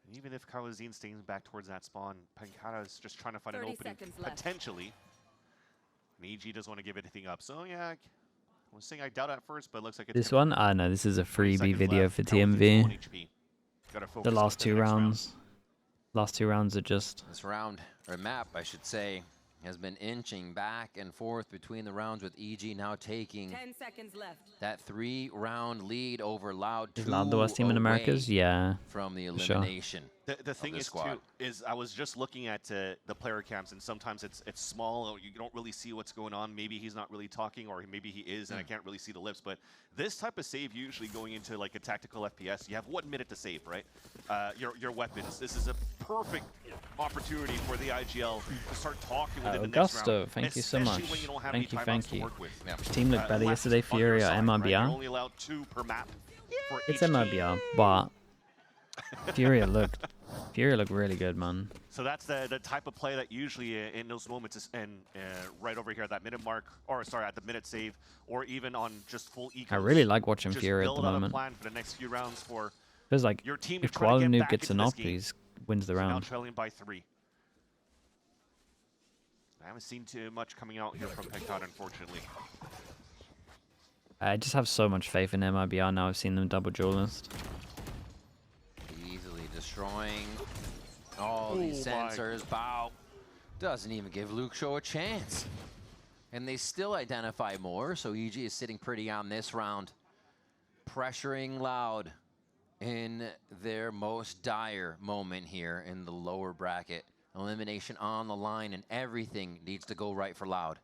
And even if Kawazine stays back towards that spawn, Pankata is just trying to find an 30 opening, seconds left. potentially. And EG doesn't want to give anything up. So yeah, I was saying I doubt at first, but it looks like it's This one? Ah, no, this is a 30 freebie seconds video left. for Now within TMV. 1 HP. Gotta focus The on last the two next round. rounds. Last two rounds are just... This round, or map, I should say, has been inching back and forth between the rounds, with EG now taking 10 seconds left. that 3-round lead over Loud. Is Loud the worst team in Americas? Yeah. From the for sure. elimination. The thing is, too, is I was just looking at the player cams, and sometimes it's small, or you don't really see what's going on. Maybe he's not really talking, or maybe he is, and I can't really see the lips. But this type of save, usually going into like a tactical FPS, you have 1 minute to save, right? Your weapons. This is a perfect opportunity for the IGL to start talking within the next round. Augusto, thank you so much. Especially when you don't have any Thank you, timeouts thank to you. work with. Yeah. Which team looked better Left yesterday, on your Fury or side, right? You're MRBR? only allowed 2 per map. For It's each team. MRBR, but Fury looked really good, man. So that's the type of play that usually in those moments is right over here at that minute mark, or sorry, at the minute save, or even on just full ecos. I really like watching Just Fury at the build out a moment. plan for the next few rounds for Feels like your team if to try to get Noob back gets into an this op, game. he wins the So now round. trailing by 3. I haven't seen too much coming out here from Peccata, unfortunately. I just have so much faith in MRBR now. I've seen them double duelist. Easily destroying all these sensors. Bow doesn't even give Luke Show a chance. And they still identify more, so EG is sitting pretty on this round. Pressuring Loud in their most dire moment here in the lower bracket. Elimination on the line, and everything needs to go right for Loud.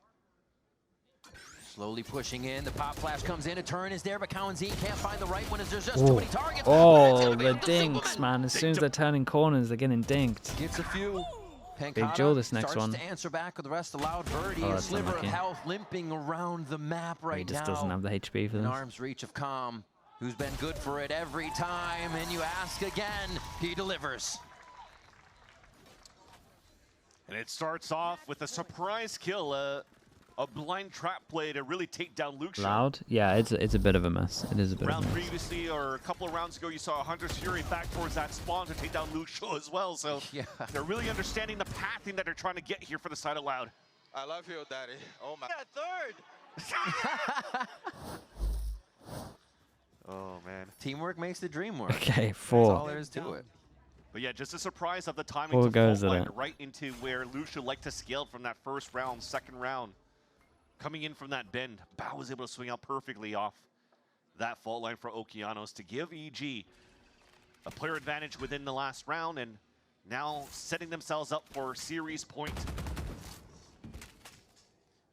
Slowly pushing in, the pop flash comes in, a turn is there, but Cowan-Z can't find the right one as there's just too many targets. Oh, the dinks, man. As soon as they're turning corners, they're getting dinked. Gets a few. Big Joe this next starts one. to answer back with the rest of Loud. Birdie, Oh, a that's sliver unlucky. of health limping around the map right He just now. doesn't have the HP for In this. arm's reach of Calm, who's been good for it every time, and you ask again, he delivers. And it starts off with a surprise kill, a blind trap play to really take down Luke Show. Loud? Yeah, it's a bit of a mess. It is a bit Round of a mess. previously, or a couple of rounds ago, you saw Hunter's Fury back towards that spawn to take down Luke Show as well. So Yeah. they're really understanding the pathing that they're trying to get here for the side of Loud. I love you, Daddy. Oh my. Oh, man. Teamwork makes the dream work. Okay, That's all 4. there is to it. But yeah, just a surprise of the timing 4 to goes fault at line it. right into where Lucia liked to scale from that first round, second round. Coming in from that bend, Bao was able to swing out perfectly off that fault line for Okeanos to give EG a player advantage within the last round, and now setting themselves up for series point.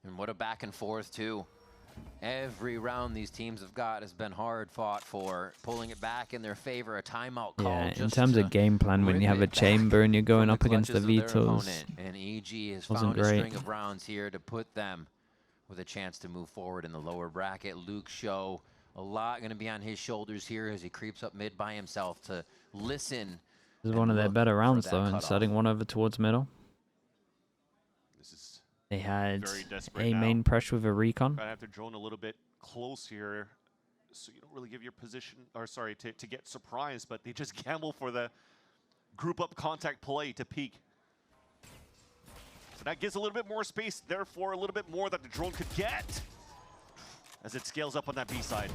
And what a back and forth, too. Every round these teams have got has been hard fought for, pulling it back in their favor, a timeout call. Yeah, in just terms to of game plan, when rip you have a it back chamber and you're going from up against the clutches of their Vitols, opponent. And EG has wasn't found a great. string of rounds here to put them with a chance to move forward in the lower bracket. Luke Show, a lot going to be on his shoulders here as he creeps up mid by himself to listen. this is and one of their look better for rounds that though, cutoff. inserting one over towards middle. This is They had very desperate a now. main pressure with a recon. Gonna have to drone a little bit close here, so you don't really give your position, or sorry, to get surprised, but they just gamble for the group up contact play to peek. So that gives a little bit more space, therefore a little bit more that the drone could get as it scales up on that B side.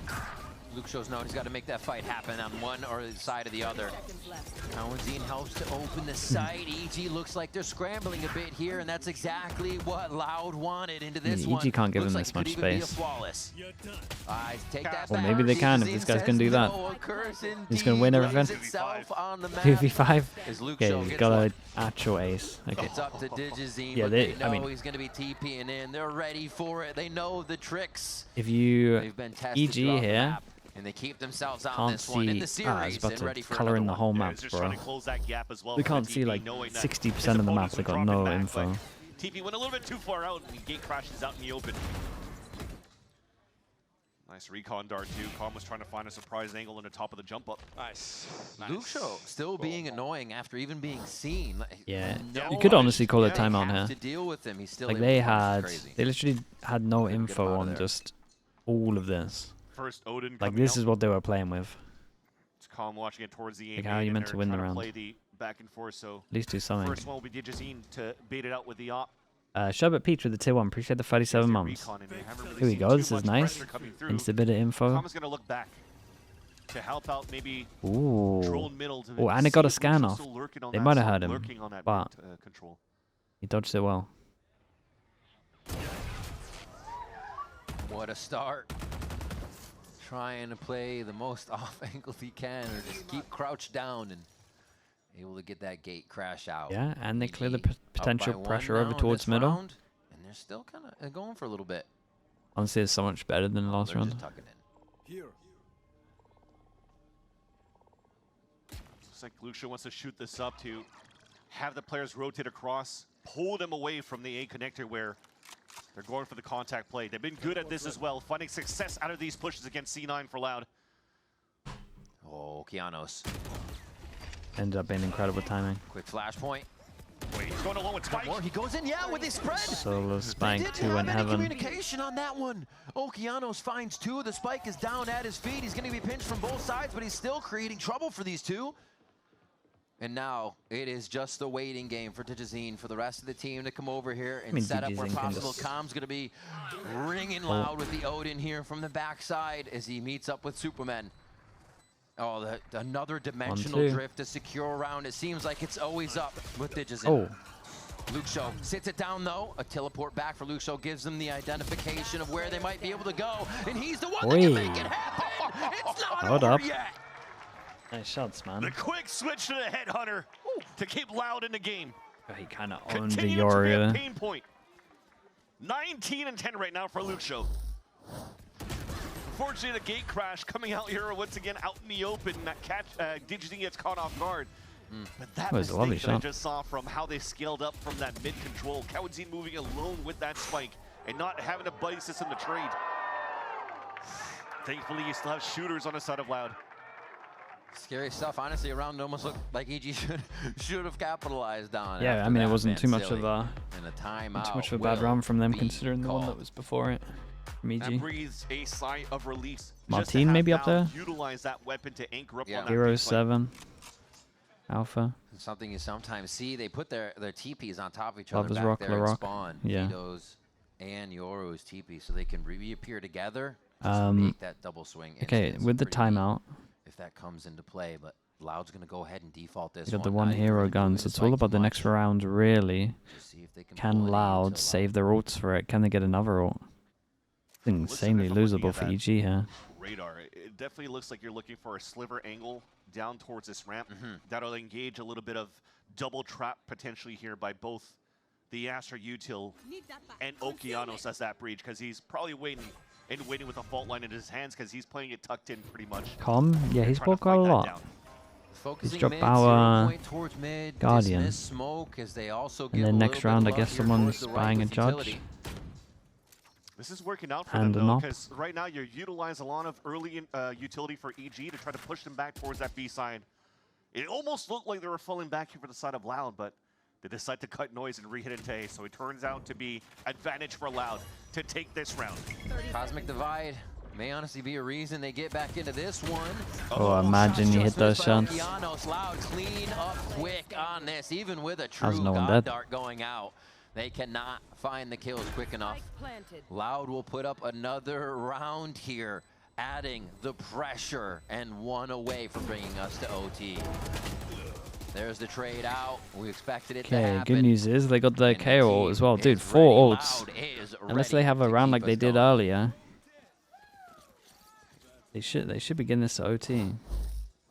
Luke Show's known he's got to make that fight happen on one or the side of the other. Seconds left. Cowan-Z helps to open the site. EG looks like they're scrambling a bit here, and that's exactly what Loud wanted into this EG one. can't give him Looks this like much it could even be a space. flawless. Take that Well, back. maybe they can if EG this guy's says gonna do that. no occurs He's gonna indeed. win everything. Lays itself on the map 2v5? as Luke Okay, Show he's gets got one. an actual ace. Okay. It's up to Digizine, Yeah, but they- they know I mean- he's going to be TPing in. They're ready for it. They know the tricks. If you They've been tested EG throughout the here map, and they keep themselves on can't this one in the see, I was series about and to ready for color in another the one. whole Yeah, map, he's just bro. trying to close that gap as well. We for can't the see TP, like knowing that 60% of the map. his They got opponents no will drop it info. back, but TP went a little bit too far out, and gate crashes out in the open. Nice recon dart too. Calm was trying to find a surprise angle on the top of the jump up. Nice. Luke Show still being annoying after even being seen. Like, Yeah, no you could one honestly call it they timeout have here. to deal with him. He's still Like able they to punish had, crazy. they literally had no Couldn't get him info out of on there. just all of this. First Odin Like coming this out. is what they were playing with. It's Calm watching it towards the Like, A how are you main, meant and to they're win the trying round? Play the back and forth. So At least do something. first one will be Digizine to bait it out with the op. Sherbet Peach with the tier 1. Appreciate the 37 months. Here we go. This is nice. Insta bit of info. Tom is going to look back to help out maybe Ooh. drone middle. Oh, and it got a scan off. They might have heard him, but he dodged it well. What a start. Trying to play the most off angle he can, or just keep crouched down and able to get that gate crash out. Yeah, and they clear the Up by potential one pressure now over in towards this middle. round, and they're still kind of going for a little bit. Honestly, it's so much better than the last They're round. just tucking in. Here. Looks like Lucio wants to shoot this up to have the players rotate across, pull them away from the A connector where they're going for the contact play. They've been good at this as well, finding success out of these pushes against C9 for Loud. Oh, Kianos. Ended up being incredible timing. Quick flash point. Wait, he's going alone with Spike. More. He goes in, yeah, with his spread. Solo Spike, Didn't 2 have in any heaven. communication on that one. Okeanos finds 2. The Spike is down at his feet. He's going to be pinched from both sides, but he's still creating trouble for these two. And now it is just the waiting game for Digizine for the rest of the team to come over here and set up where Digizine can possible. just- Com's going to be ringing loud with the Odin here from the backside as he meets up with Superman. Oh, another dimensional 1-2. drift to secure around. It seems like it's always up with Digizine. Oh, Lucio sits it down though. A teleport back for Lucio gives them the identification of where they might be able to go. And he's the one that can make it happen. It's not Hold over up. yet. nice shots, The man. quick switch to the headhunter to keep Loud in the game. He kind of owned the Continue to be a Yoru. pain point. 19 and 10 right now for Lucio. Unfortunately, the gate crash coming out here once again out in the open. That catch, Digizine gets caught off guard. But that was a lovely mistake that I shot. just saw from how they scaled up from that mid control. Kawadzine moving alone with that spike and not having a buddy system to trade. Thankfully, you still have shooters on the side of Loud. Scary stuff. Honestly, around almost looked like EG should have capitalized on. Yeah, after I mean, it that wasn't too much Silly. of a And a timeout too much of a bad will round from them, be considering the one that called. was before it. From That EG. breathes a sigh of release. Martin just to have maybe up Loud there? Utilize that weapon to anchor up Yeah. on that Hero baseline. 7. Alpha. Something you sometimes see. They put their TPs on top of each Love other is back rock, there La and Rock. spawn. Yeah. Vito's and Yoru's TP so they can reappear together. Um, Make that double swing. Okay, instance with the pretty neat timeout, if that comes into play, but Loud's going to go ahead and default this you got the one. one Not even hero really gun, moving so the it's all spike about too the next much. round, really. Just see if they can Can pull it in Loud until save their ults for it? Can they get another ult? It's insanely if I'm looking losable at for that EG here. Radar. It definitely looks like you're looking for a sliver angle down towards this ramp. That'll engage a little bit of double trap potentially here by both the Astra Util and Okeanos as that breach, because he's probably waiting with a fault line in his hands because he's playing it tucked in pretty much. Com? Yeah, he's Trying to bought quite a fight that lot. down. Focusing dropped mid, our 0 point towards mid, Guardian. dismiss smoke as they also And give then a next little round, bit I of guess love here towards someone's the right buying a with judge. utility. This is working out for And them an though, op. because right now you utilize a lot of early utility for EG to try to push them back towards that B side. It almost looked like they were falling back here for the side of Loud, but they decide to cut noise and re-hit into A, so it turns out to be advantage for Loud to take this round. Cosmic Divide may honestly be a reason they get back into this one. Oh, imagine you hit Just those missed by shots. Okeanos. Loud clean up quick on this, even with a How's true no one God dead? Dart going out. They cannot find the kills quick enough. Spike planted. Loud will put up another round here, adding the pressure and one away from bringing us to OT. There's the trade out. We expected it to Okay, happen. good news is they got the And KO ult team as well. Dude, is 4 ready. ults. Loud is Unless ready they have a to round keep like they us did going. earlier. They should be getting this to OT.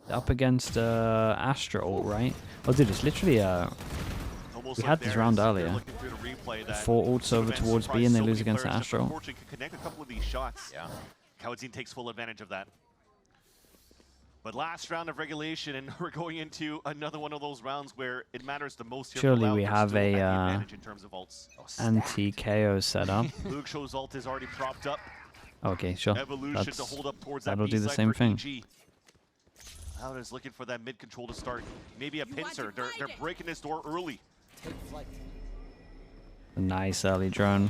They're up against Astra ult, right? Oh, dude, it's literally Almost We like had this there round is, you're earlier. looking through the replay that 4 ults over Superman towards B surprised and they so lose many against players, just Astro. unfortunately could connect a couple of these shots. Yeah. Kawadzine takes full advantage of that. But last round of regulation, and we're going into another one of those rounds where it matters the most here. Surely for Loud. we They're have still at a, the advantage in terms of ults. anti-KO setup. Luxio's ult is already propped up. Okay, sure. Evolution to hold up towards that that'll B do the side same for thing. EG. Loud is looking for that mid control to start. Maybe a pincer. They're breaking this door early. A nice early drone.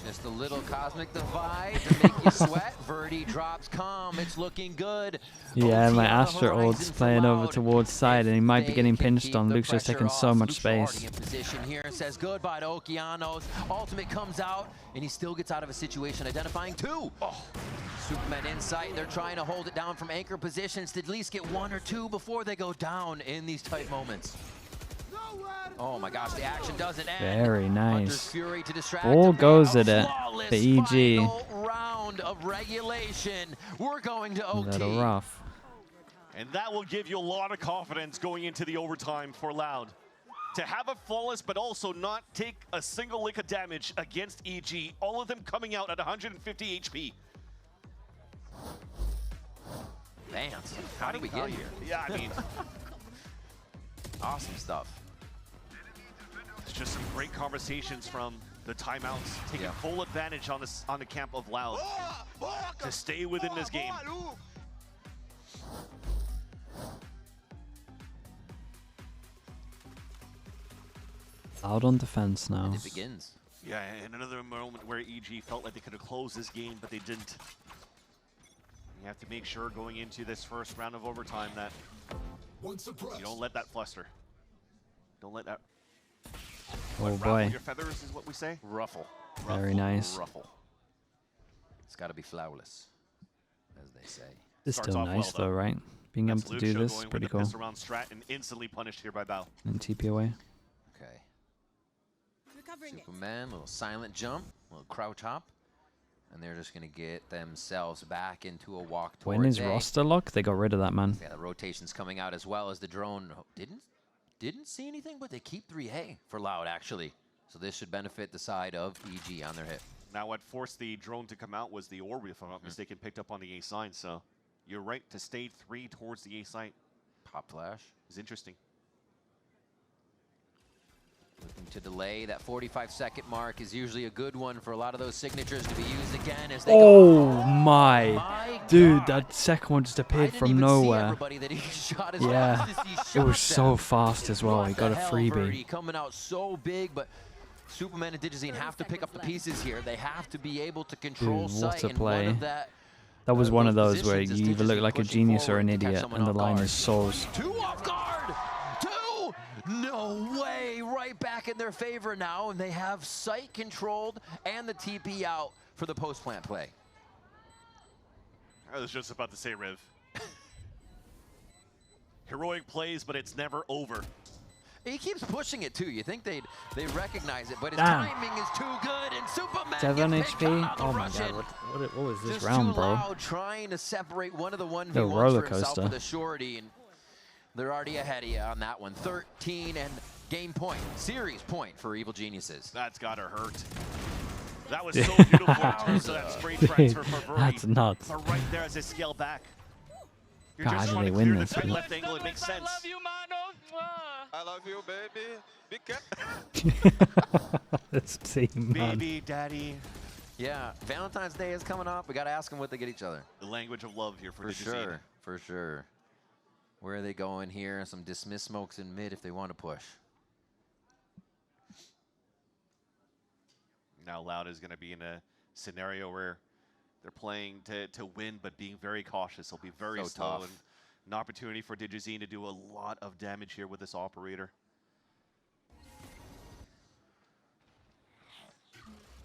Just a little cosmic divide to make you sweat. Verdi drops calm. It's looking good. Yeah, OT my on the Astra ult's horizon for playing over Loud. towards side, and he might be They getting can pinched keep on. the Luke's just pressure taking so off. much Luke's already space. in position here and says goodbye to Okeanos. Ultimate comes out, and he still gets out of a situation identifying two. Superman in sight. They're trying to hold it down from anchor positions to at least get one or two before they go down in these tight moments. Oh my gosh, the action doesn't end. Very Hunter's nice. Fury to distract All him. goes A at it. flawless The EG. final round of regulation. We're going to A OT. little rough. And that will give you a lot of confidence going into the overtime for Loud. To have a flawless, but also not take a single lick of damage against EG. All of them coming out at 150 HP. Vance, how did we get here? Yeah, I mean, Awesome stuff. it's just some great conversations from the timeouts, taking full advantage on the camp of Loud to stay within this game. Out on defense now. And it begins. Yeah, and another moment where EG felt like they could have closed this game, but they didn't. You have to make sure going into this first round of overtime that you don't let that fluster. Don't let that Oh ruffle boy. your feathers is what we say. Ruffle. Very nice. Ruffle. It's got to be flawless, as they say. It's Starts still off nice well, though, right? Being able That's to Luke do Show this going is pretty with cool. the piss around strat and instantly punished here by Val. And TP away. Okay. Recovering it. Superman, little silent jump, little crouch hop. And they're just going to get themselves back into a walk towards When his A. roster lock, they got rid of that man. Yeah, the rotation's coming out as well as the drone didn't see anything, but they keep 3A for Loud, actually. So this should benefit the side of EG on their hit. Now what forced the drone to come out was the orb, if I'm not mistaken, picked up on the A sign. So you're right to stay 3 towards the A site. Pop flash. Is interesting. Looking to delay. That 45-second mark is usually a good one for a lot of those signatures to be used again as they go. Oh my. My Dude, God. that second one just I appeared didn't from even see nowhere. everybody that he shot as Yeah. fast as he It shot was so them. fast as well. What He got the a hell, freebie. Verdi coming out so big, but Superman and Digizine have to pick up the pieces here. They have to be able to control Dude, what sight. a And play. one of that, That was one of those those where positions is you either look Digizine like a pushing genius or an forward to catch idiot, someone and the off line guard. is souls. 2 off guard. 2. No way. Right back in their favor now, and they have sight controlled and the TP out for the post plant play. I was just about to say, Riv. Heroic plays, but it's never over. He keeps pushing it too. You think they'd recognize it, but his Damn. timing is too good. And Superman 7 gets picked HP? on the Oh my Russian. god, what was this Just round, too bro? loud, trying to separate one of the 1v1s The for roller himself coaster. with a shorty, and they're already ahead of you on that one. 13 and game point, series point for Evil Geniuses. That's gotta hurt. That was so beautiful in terms of that straight transfer for Verdi. That's nuts. But right there as they scale back. You're God, just how trying do to they clear win the this? tight left angle. It makes I sense. love you, mano. I love you, baby. Be careful. This team, man. Baby, daddy. Yeah, Valentine's Day is coming up. We got to ask them what they get each other. The language of love here for For Digizine. sure, for sure. Where are they going here? Some dismiss smokes in mid if they want to push. Now Loud is going to be in a scenario where they're playing to win, but being very cautious. They'll be very So slow. tough. And an opportunity for Digizine to do a lot of damage here with this operator.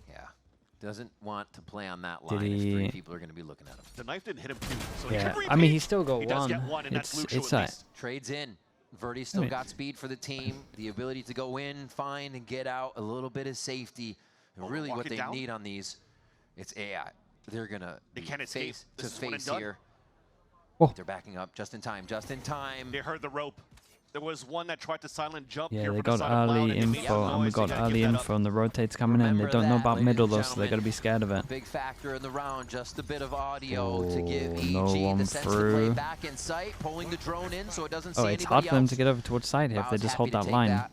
Yeah, doesn't want to play on that Did line if 3 he- people are going to be looking at him. The knife didn't hit him too, so he Yeah, could I mean, repeat. he's still got He does one. get one, and that's Luke Show It's at a least. Trades in. Verdi's still mean- got speed for the team, the ability to go in, find, and get out, a little bit of safety. And Oh, really walk what it they down? need on these, it's AI. They They can't escape. face This to is one and face done. here. Oh. They're backing up just in time, just in time. They heard the rope. There was one that tried to silent jump Yeah, here they from got the side of Loud, early and they made info, some and we noise. They got gotta early give that up. info, and the rotate's coming in. They Remember don't know that, about ladies middle and though, so they got to gentlemen. be scared of it. Big factor in the round, just a bit of audio to give Oh, EG no one the sense to play through. back in sight, pulling the drone in so it doesn't see Oh, anybody it's hard for them else. to get over towards side here if they Loud's just happy hold to that take line. that.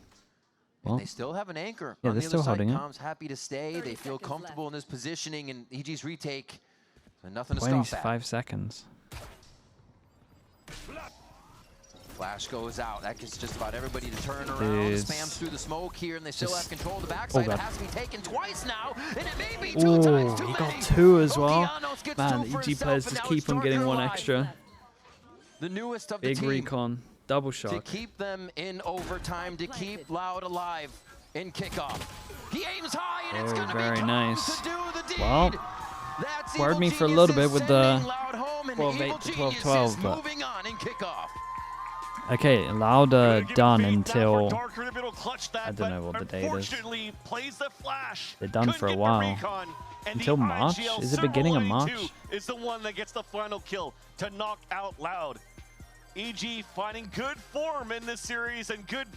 Well, And they still have an anchor. yeah, on they're the still other side. holding it. Com's happy to stay. 30 They feel seconds comfortable left. in this positioning, and EG's retake. So nothing to scoff at. 25 seconds. Flash goes out. That gets just about everybody to turn around. Is Spams through the smoke here, and they still have control of the Oh, backside. God. It has to be taken twice now, and it may be two times too he many. got 2 as well. Okeanos gets Man, 2 for EG himself, players and just now keep it's on getting Darker 1 alive. extra. The newest of the Big team recon. Double to shock. keep them in overtime, to keep Loud alive in kickoff. He aims high, and it's going to be very Tom nice. to do the deed. Well, That's worried Evil me for a Geniuses little bit with the sending Loud home, and 12-8 Evil to Geniuses 12-12, but moving on in kickoff. okay, Louder done until I don't know what the date is. Plays the flash. They're done for a while. Until March? Is it beginning of March? Is the one that gets the final kill to knock out Loud. EG finding good form in this series and good